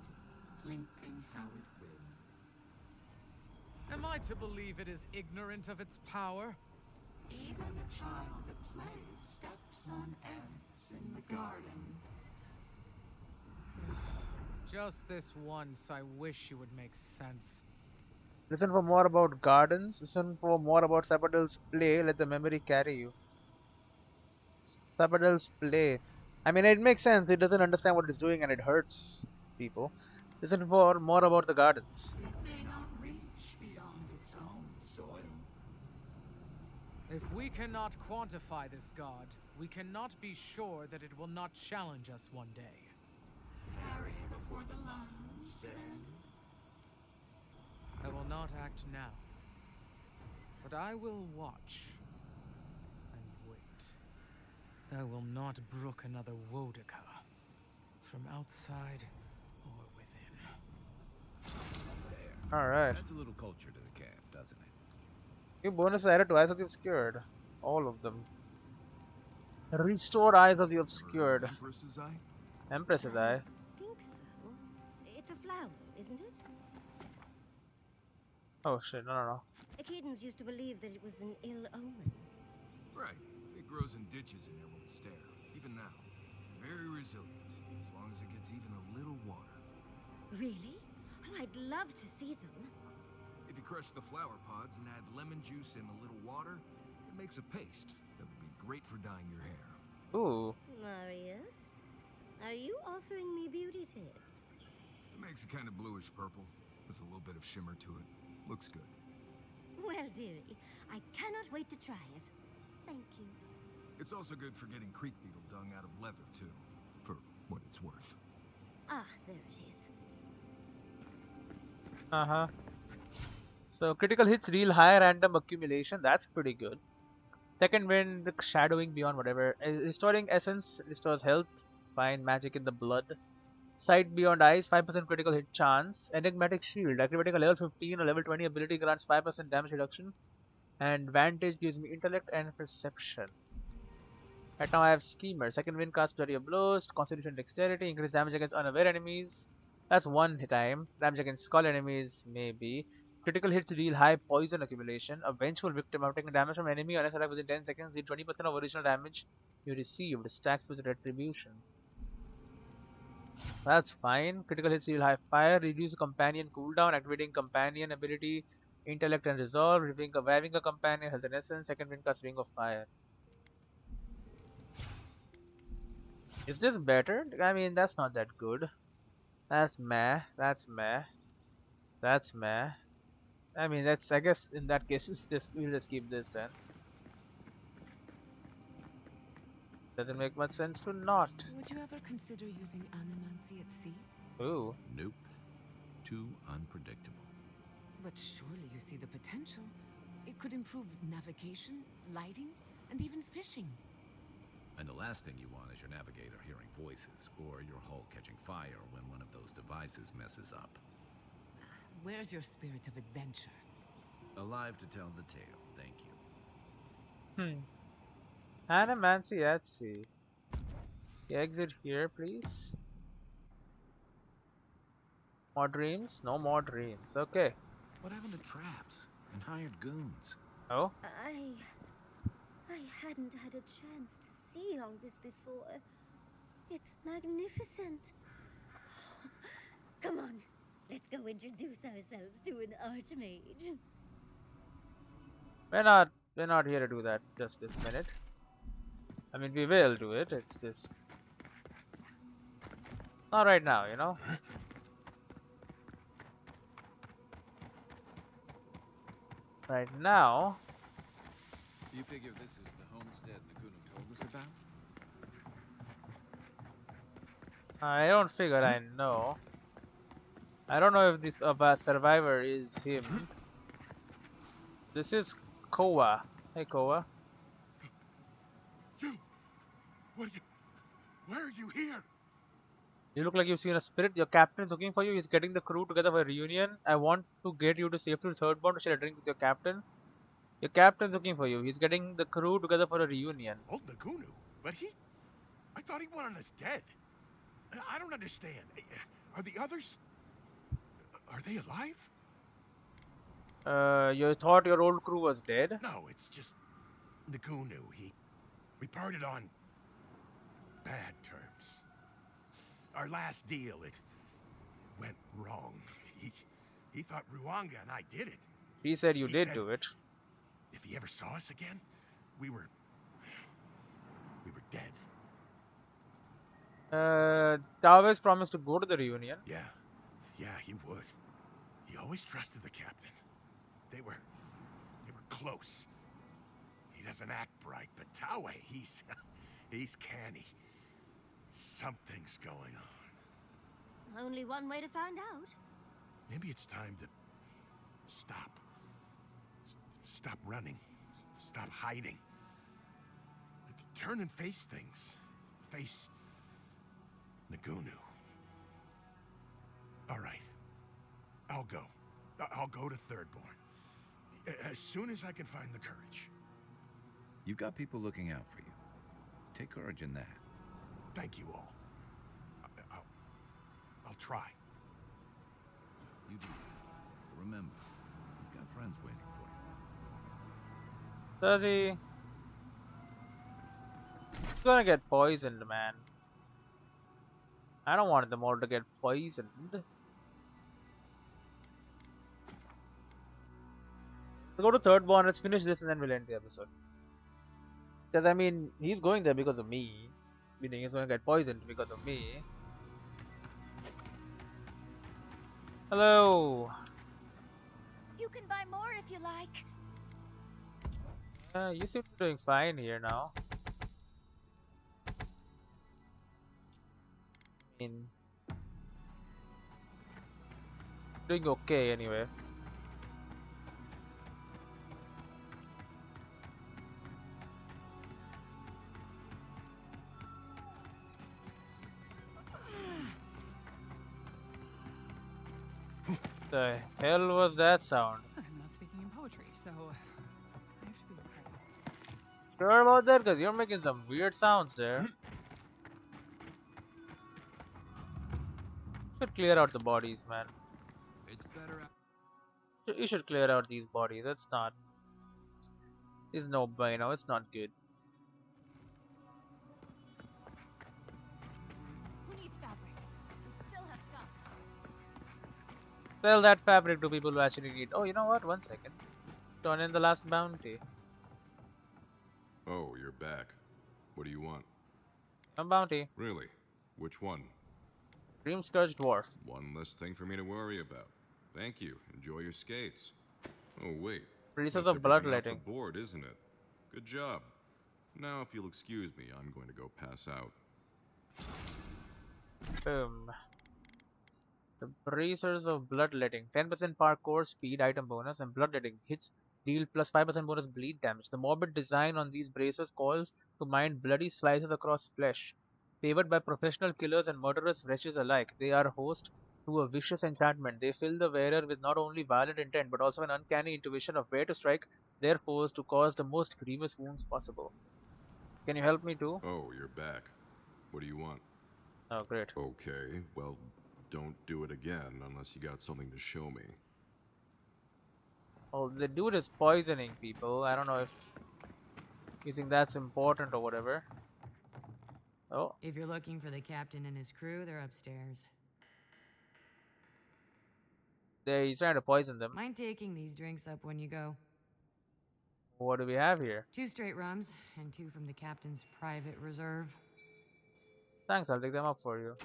clinking how it will. Am I to believe it is ignorant of its power? Even a child at play steps on ants in the garden. Just this once, I wish you would make sense. Listen for more about gardens. Listen for more about Sabatel's play. Let the memory carry you. Sabatel's play. I mean, it makes sense. It doesn't understand what it's doing and it hurts people. Listen for more about the gardens. It may not reach beyond its own soil. If we cannot quantify this god, we cannot be sure that it will not challenge us one day. Carry before the lunge, then. I will not act now, but I will watch and wait. I will not brook another Wodika, from outside or within. There. Alright. Adds a little culture to the camp, doesn't it? Give bonus added to Eyes of the Obscured. All of them. Restore eyes of the Heard of obscured. Empress's Eye? Empress's eye. Think so. It's a flower, isn't it? Oh shit, no. Akedans used to believe that it was an ill omen. Right. It grows in ditches in Emerald Stair, even now. Very resilient, as long as it gets even a little water. Really? Oh, I'd love to see them. If you crush the flower pods and add lemon juice and a little water, it makes a paste that would be great for dyeing your hair. Ooh. Marius, are you offering me beauty tips? It makes a kind of bluish purple, with a little bit of shimmer to it. Looks good. Well, dearie, I cannot wait to try it. Thank you. It's also good for getting creek beetle dung out of leather, too. For what it's worth. Ah, there it is. Uh-huh. So critical hits deal high random accumulation. That's pretty good. Second wind, shadowing beyond whatever. Restoring essence, restores health. Find magic in the blood. Sight beyond eyes, 5% critical hit chance. Enigmatic shield, activating a level 15 or level 20 ability grants 5% damage reduction. And Vantage gives me intellect and perception. Right now I have Schemer. Second wind casts Flurry of Blows, Constitution Dexterity, increase damage against unaware enemies. That's one time. Damage against skull enemies, maybe. Critical hits deal high poison accumulation. A vengeful victim after taking damage from enemy unless attack within 10 seconds deal 20% of original damage you received. Stacks with retribution. That's fine. Critical hits deal high fire. Reduce companion cooldown. Activating companion ability. Intellect and resolve. Reviving a companion has an essence. Second wind casts Ring of Fire. Is this better? I mean, that's not that good. That's meh. That's meh. That's meh. I mean, that's. I guess in that case, we'll just keep this then. Doesn't make much sense to not. Would you ever consider using animancy at sea? Ooh. Nope. Too unpredictable. But surely you see the potential. It could improve navigation, lighting, and even fishing. And the last thing you want is your navigator hearing voices, or your hull catching fire when one of those devices messes up. Where's your spirit of adventure? Alive to tell the tale, thank you. Animancy at sea. Exit here, please. More dreams? No more dreams. Okay. What happened to traps and hired goons? Oh? I hadn't had a chance to see all this before. It's magnificent. Come on, let's go introduce ourselves to an archmage. We're not here to do that just this minute. I mean, we will do it. It's just not right now, you know. Right now. You figure this is the homestead Naguno told us about? I don't figure. I know. I don't know if this survivor is him. This is Koa. Hey, Koa. Why are you here? You look like you've seen a spirit. Your captain is looking for you. He's getting the crew together for a reunion. I want to get you to safety to Thirdborn to share a drink with your captain. Your captain's looking for you. He's getting the crew together for a reunion. Old Nagunu? But I thought he wanted us dead. I don't understand. Are the others... Are they alive? You thought your old crew was dead? No, it's just... Nagunu, we parted on... bad terms. Our last deal, it... went wrong. He thought Ruanga and I did it. He said you did do it. If he ever saw us again, we were dead. Tawes promised to go to the reunion. Yeah, he would. He always trusted the captain. They were close. He doesn't act bright, but Tawe, he's canny. Something's going on. Only one way to find out. Maybe it's time to stop. Stop running. Stop hiding. Turn and face things. Face Nagunu. All right. I'll go. I'll go to Thirdborn. As soon as I can find the courage. You've got people looking out for you. Take courage in that. Thank you all. I'll try. You do. But remember, you've got friends waiting for you. Does he? He's gonna get poisoned, man. I don't want them all to get poisoned. Let's go to third one. Let's finish this and then we'll end the episode. Because I mean, he's going there because of me. Meaning he's gonna get poisoned because of me. Hello. You can buy more if you like. You seem to be doing fine here now. I mean, doing okay anyway. The hell was that sound? I'm not speaking in poetry, so I have to be careful. Sure about that? Because you're making some weird sounds there. Should clear out the bodies, man. It's better. You should clear out these bodies. That's not. It's no bueno. It's not good. Who needs fabric? We still have stock. Sell that fabric to people who actually need. Oh, you know what? 1 second. Turn in the last bounty. Oh, you're back. What do you want? A bounty. Really? Which one? Dream Scourge Dwarf. One less thing for me to worry about. Thank you. Enjoy your skates. Oh, wait. Resource That's of everything off bloodletting. the board, isn't it? Good job. Now, if you'll excuse me, I'm going to go pass out. Boom. The bracers of bloodletting. 10% parkour speed item bonus and bloodletting hits deal plus 5% bonus bleed damage. The morbid design on these bracers calls to mind bloody slices across flesh. Favored by professional killers and murderous wretches alike, they are host to a vicious enchantment. They fill the wearer with not only violent intent but also an uncanny intuition of where to strike their foes to cause the most grievous wounds possible. Can you help me too? Oh, you're back. What do you want? Oh, great. Okay, well, don't do it again unless you got something to show me. Oh, the dude is poisoning people. I don't know if you think that's important or whatever. Oh. If you're looking for the captain and his crew, they're upstairs. He's trying to poison them. Mind taking these drinks up when you go? What do we have here? 2 straight rums, and 2 from the captain's private reserve. Thanks, I'll take them up for you.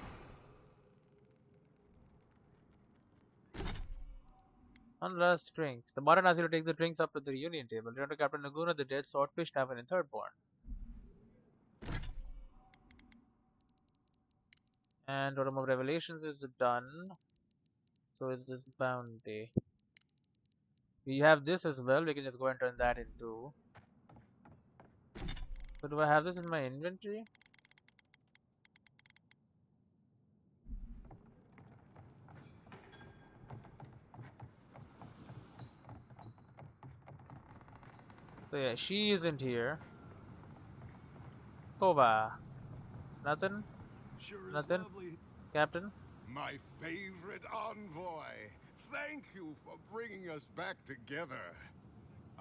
One last drink. The button asks you to take the drinks up to the reunion table. Return to Captain Laguna, the Dead Swordfish Tavern in Thirdborn. And Totem of Revelations is done. So is this bounty. We have this as well. We can just go and turn that into. So do I have this in my inventory? So yeah, she isn't here. Kova. Nothing? Sure is Nothing? lovely. Captain? My favorite envoy. Thank you for bringing us back together.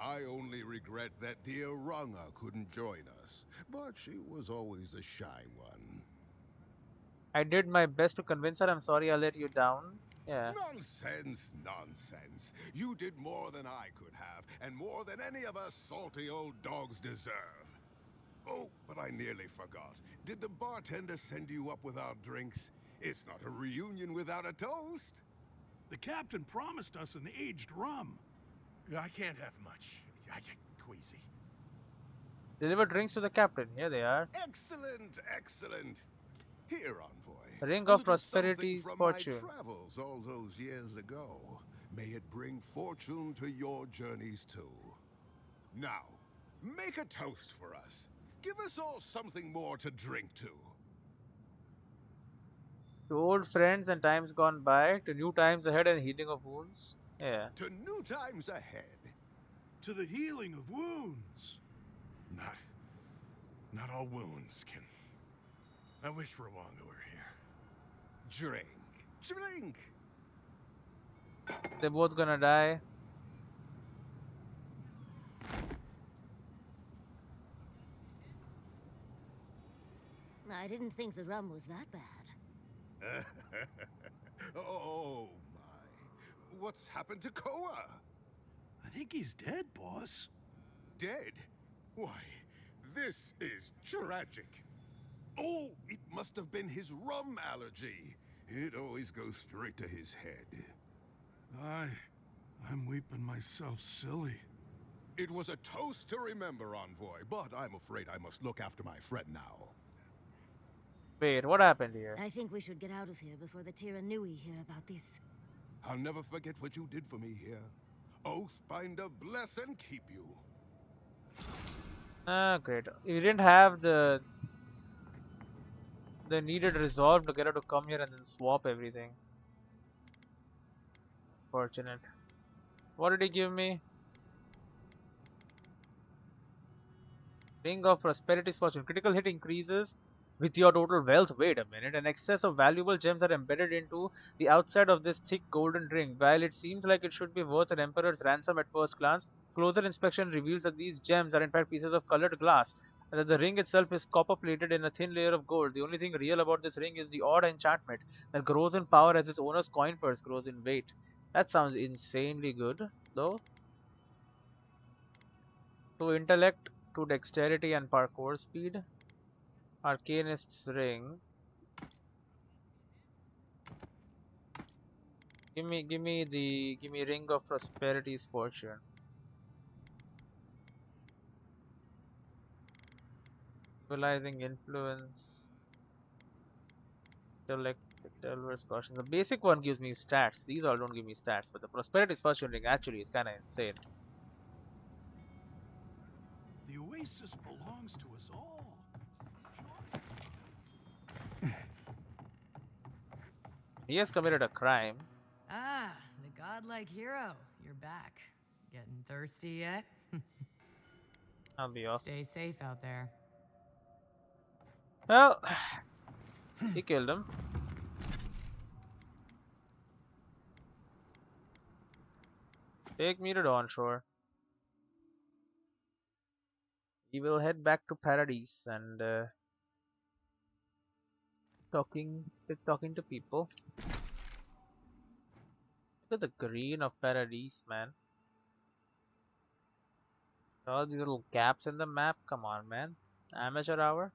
I only regret that dear Runga couldn't join us, but she was always a shy one. I did my best to convince her. I'm sorry I let you down. Yeah. Nonsense, nonsense. You did more than I could have, and more than any of us salty old dogs deserve. Oh, but I nearly forgot. Did the bartender send you up with our drinks? It's not a reunion without a toast. The captain promised us an aged rum. I can't have much. I get queasy. Deliver drinks to the captain. Here they are. Excellent, excellent. Here, envoy. Ring a of little Prosperity's something from fortune. my travels all those years ago. May it bring fortune to your journeys too. Now, make a toast for us. Give us all something more to drink to. To old friends and times gone by, to new times ahead and healing of wounds. Yeah. To new times ahead. To the healing of wounds. Not all wounds can... I wish Rwanga were here. Drink. Drink! They're both gonna die. I didn't think the rum was that bad. Oh, my. What's happened to Koa? I think he's dead, boss. Dead? Why, this is tragic. Oh, it must have been his rum allergy. It always goes straight to his head. I'm weeping myself silly. It was a toast to remember, Envoy, but I'm afraid I must look after my friend now. Wait, what happened here? I think we should get out of here before the Tiranui hear about this. I'll never forget what you did for me here. Oathbinder bless and keep you. Ah, great. We didn't have the needed resolve to get her to come here and then swap everything. Fortunate. What did he give me? Ring of Prosperity's Fortune. Critical hit increases with your total wealth. Wait a minute. An excess of valuable gems are embedded into the outside of this thick golden ring. While it seems like it should be worth an emperor's ransom at first glance, closer inspection reveals that these gems are in fact pieces of colored glass, and that the ring itself is copper plated in a thin layer of gold. The only thing real about this ring is the odd enchantment that grows in power as its owner's coin purse grows in weight. That sounds insanely good, though. To intellect, to dexterity and parkour speed. Arcanist's ring. Give me Ring of Prosperity's Fortune. Equalizing influence. Intellect, Delver's caution. The basic one gives me stats. These all don't give me stats, but the Prosperity's Fortune ring actually is kinda insane. The oasis belongs to us all. He has committed a crime. Ah, the godlike hero. You're back. Getting thirsty yet? I'll be off. Stay safe out there. Well, he killed him. Take me to Dawnshore. We will head back to Paradise and talking to people. Look at the green of Paradise, man. All these little gaps in the map. Come on, man. Amateur hour.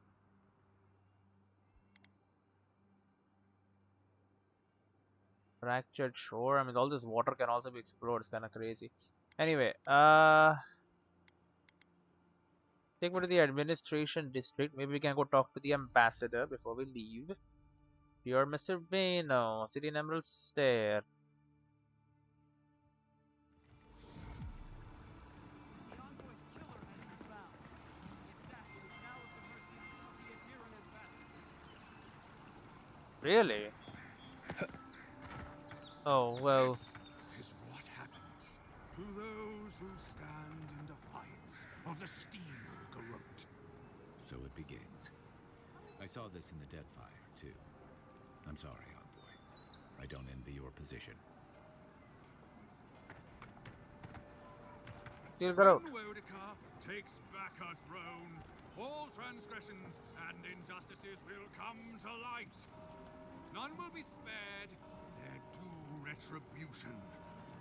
Fractured shore. I mean, all this water can also be explored. It's kind of crazy. Anyway, take me to the administration district. Maybe we can go talk to the ambassador before we leave. You're Mr. Vano, City in Emerald Stair. The envoy's killer has been found. The assassin is now at the mercy of the Aedyran ambassador. Really? Oh, well. This is what happens to those who stand in defiance of the steel garrote. So it begins. I saw this in the Deadfire, too. I'm sorry, Envoy. I don't envy your position. Steel garrote. When Wodaka takes back her throne, all transgressions and injustices will come to light. None will be spared their due retribution.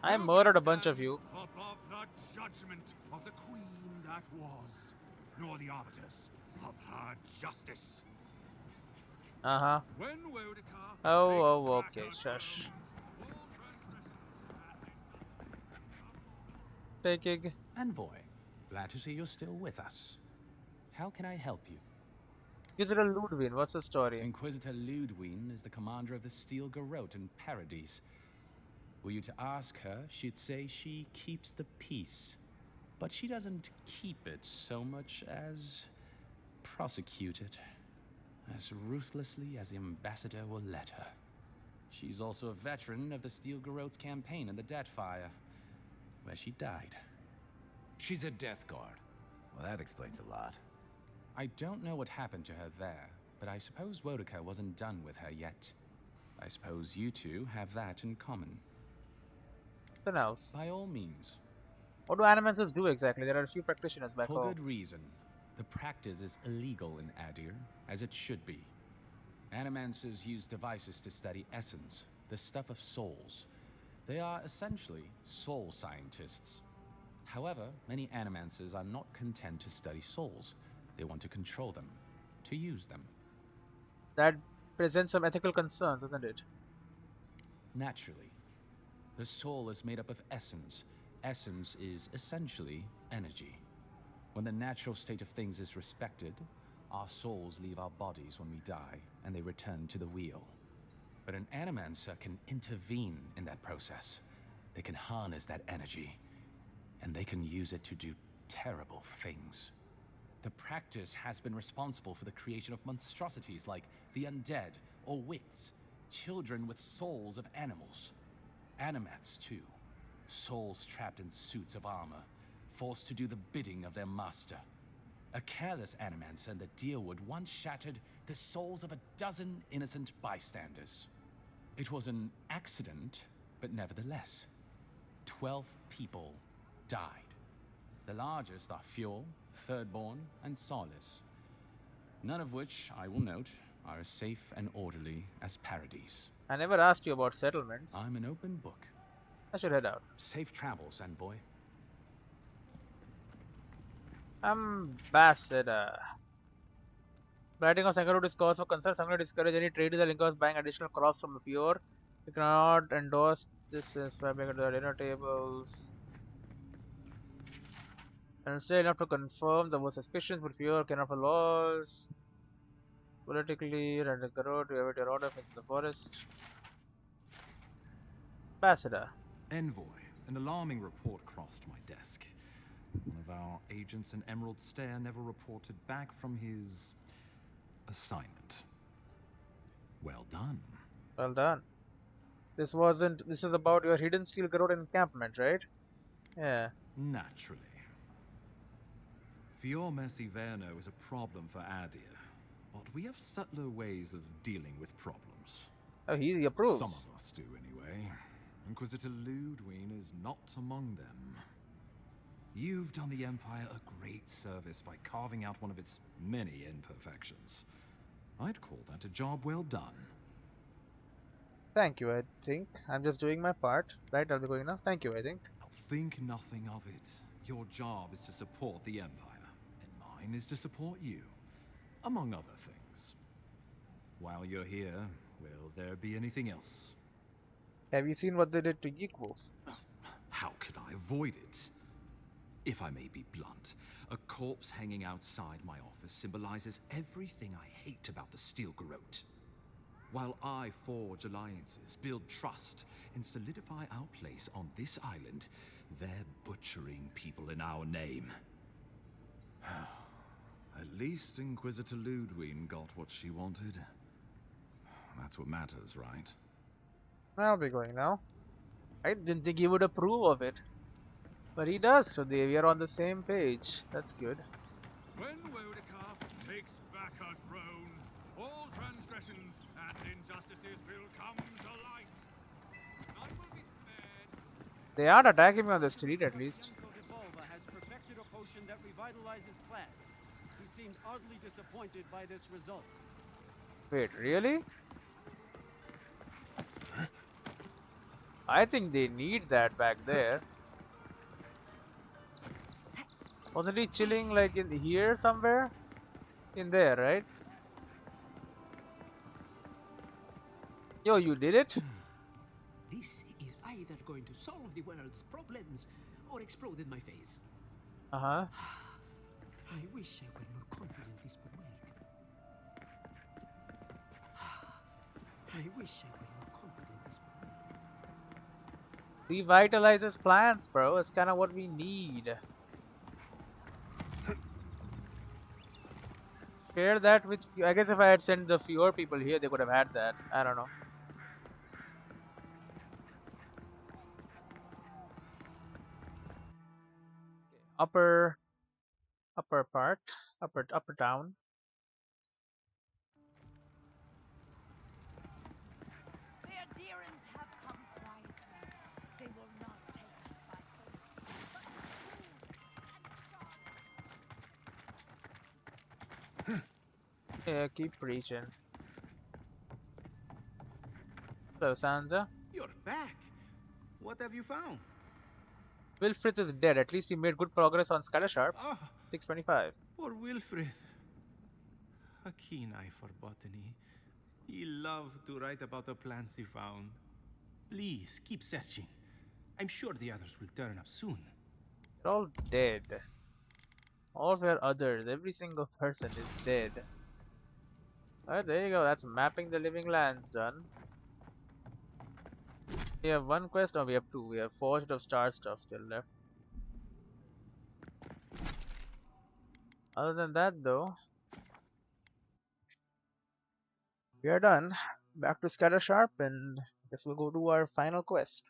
I murdered a bunch of you. Above the judgment of the queen that was, nor the arbiters of her justice. Uh-huh. When Wodaka Oh, okay, shush. Taking. Envoy, glad to see you're still with us. How can I help you? Inquisitor Ludwin, what's the story? Inquisitor Ludwin is the commander of the Steel Garrote in Paradise. Were you to ask her, she'd say she keeps the peace. But she doesn't keep it so much as prosecute it. As ruthlessly as the ambassador will let her. She's also a veteran of the Steel Garrote's campaign in the Deadfire, where she died. She's a Death Guard. Well, that explains a lot. I don't know what happened to her there, but I suppose Wodeker wasn't done with her yet. I suppose you two have that in common. Something else. By all means. What do animancers do exactly? There are a few practitioners back For home. good reason. The practice is illegal in Aedyr, as it should be. Animancers use devices to study essence, the stuff of souls. They are essentially soul scientists. However, many animancers are not content to study souls. They want to control them, to use them. That presents some ethical concerns, doesn't it? Naturally. The soul is made up of essence. Essence is essentially energy. When the natural state of things is respected, our souls leave our bodies when we die, and they return to the wheel. But an animancer can intervene in that process. They can harness that energy, and they can use it to do terrible things. The practice has been responsible for the creation of monstrosities like the undead or wits, children with souls of animals. Animats, too. Souls trapped in suits of armor, forced to do the bidding of their master. A careless animancer in the Deerwood once shattered the souls of 12 innocent bystanders. It was an accident, but nevertheless, 12 people died. The largest are Fjord, Thirdborn, and Solace. None of which, I will note, are as safe and orderly as Paradise. I never asked you about settlements. I'm an open book. I should head out. Safe travels, envoy. Ambassador. Writing of Sankarut is cause for concern. Sankarut discourage any traders or linkers buying additional crops from the pure. We cannot endorse this as fabric at the dinner tables. And still enough to confirm the most suspicions, but pure cannot follow laws. Politically, and the road to evade your order from the forest. Ambassador. Envoy, an alarming report crossed my desk. One of our agents in Emerald Stair never reported back from his assignment. Well done. Well done. This is about your hidden steel garrote encampment, right? Yeah. Naturally. Fior Mercy Verno is a problem for Aedyr, but we have subtler ways of dealing with problems. Oh, he approves. Some of us do, anyway. Inquisitor Ludwig is not among them. You've done the Empire a great service by carving out one of its many imperfections. I'd call that a job well done. Thank you, I think. I'm just doing my part. Right, I'll be going now. Thank you, I think. Think nothing of it. Your job is to support the Empire, and mine is to support you, among other things. While you're here, will there be anything else? Have you seen what they did to Geek Wolf? How could I avoid it? If I may be blunt, a corpse hanging outside my office symbolizes everything I hate about the Steel Garrote. While I forge alliances, build trust, and solidify our place on this island, they're butchering people in our name. At least Inquisitor Ludwig got what she wanted. That's what matters, right? I'll be going now. I didn't think he would approve of it. But he does, so we are on the same page. That's good. When Wodeker takes back her throne, all transgressions and injustices will come to light. None will be spared. They aren't attacking me on the street, at least. Has perfected a potion that revitalizes plants. He seemed oddly disappointed by this result. Wait, really? I think they need that back there. Wasn't he chilling like in here somewhere? In there, right? Yo, you did it? This is either going to solve the world's problems or explode in my face. Uh-huh. I wish I were more confident this would work. I wish I were more confident this would work. Revitalizes plants, bro. It's kind of what we need. Share that with you. I guess if I had sent the fewer people here, they could have had that. I don't know. Upper part. Up or down? The Aedyrans have come quietly. They will not take us by force. Yeah, keep preaching. Hello, Sansa. You're back. What have you found? Wilfrid is dead. At least he made good progress on Scattersharp. Ah, 625. poor Wilfrid. A keen eye for botany. He loved to write about the plants he found. Please, keep searching. I'm sure the others will turn up soon. They're all dead. All their others. Every single person is dead. Alright, there you go. That's mapping the living lands done. We have one quest, or we have two. We have Forged of Star stuff still left. Other than that, though, we are done. Back to Scattersharp, and I guess we'll go do our final quest.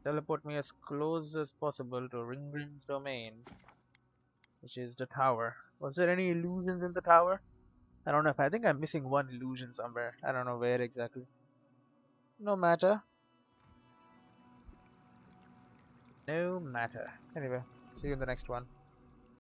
Teleport me as close as possible to Ringrim's domain, which is the tower. Was there any illusions in the tower? I don't know if I think I'm missing one illusion somewhere. I don't know where exactly. No matter. No matter. Anyway, see you in the next one.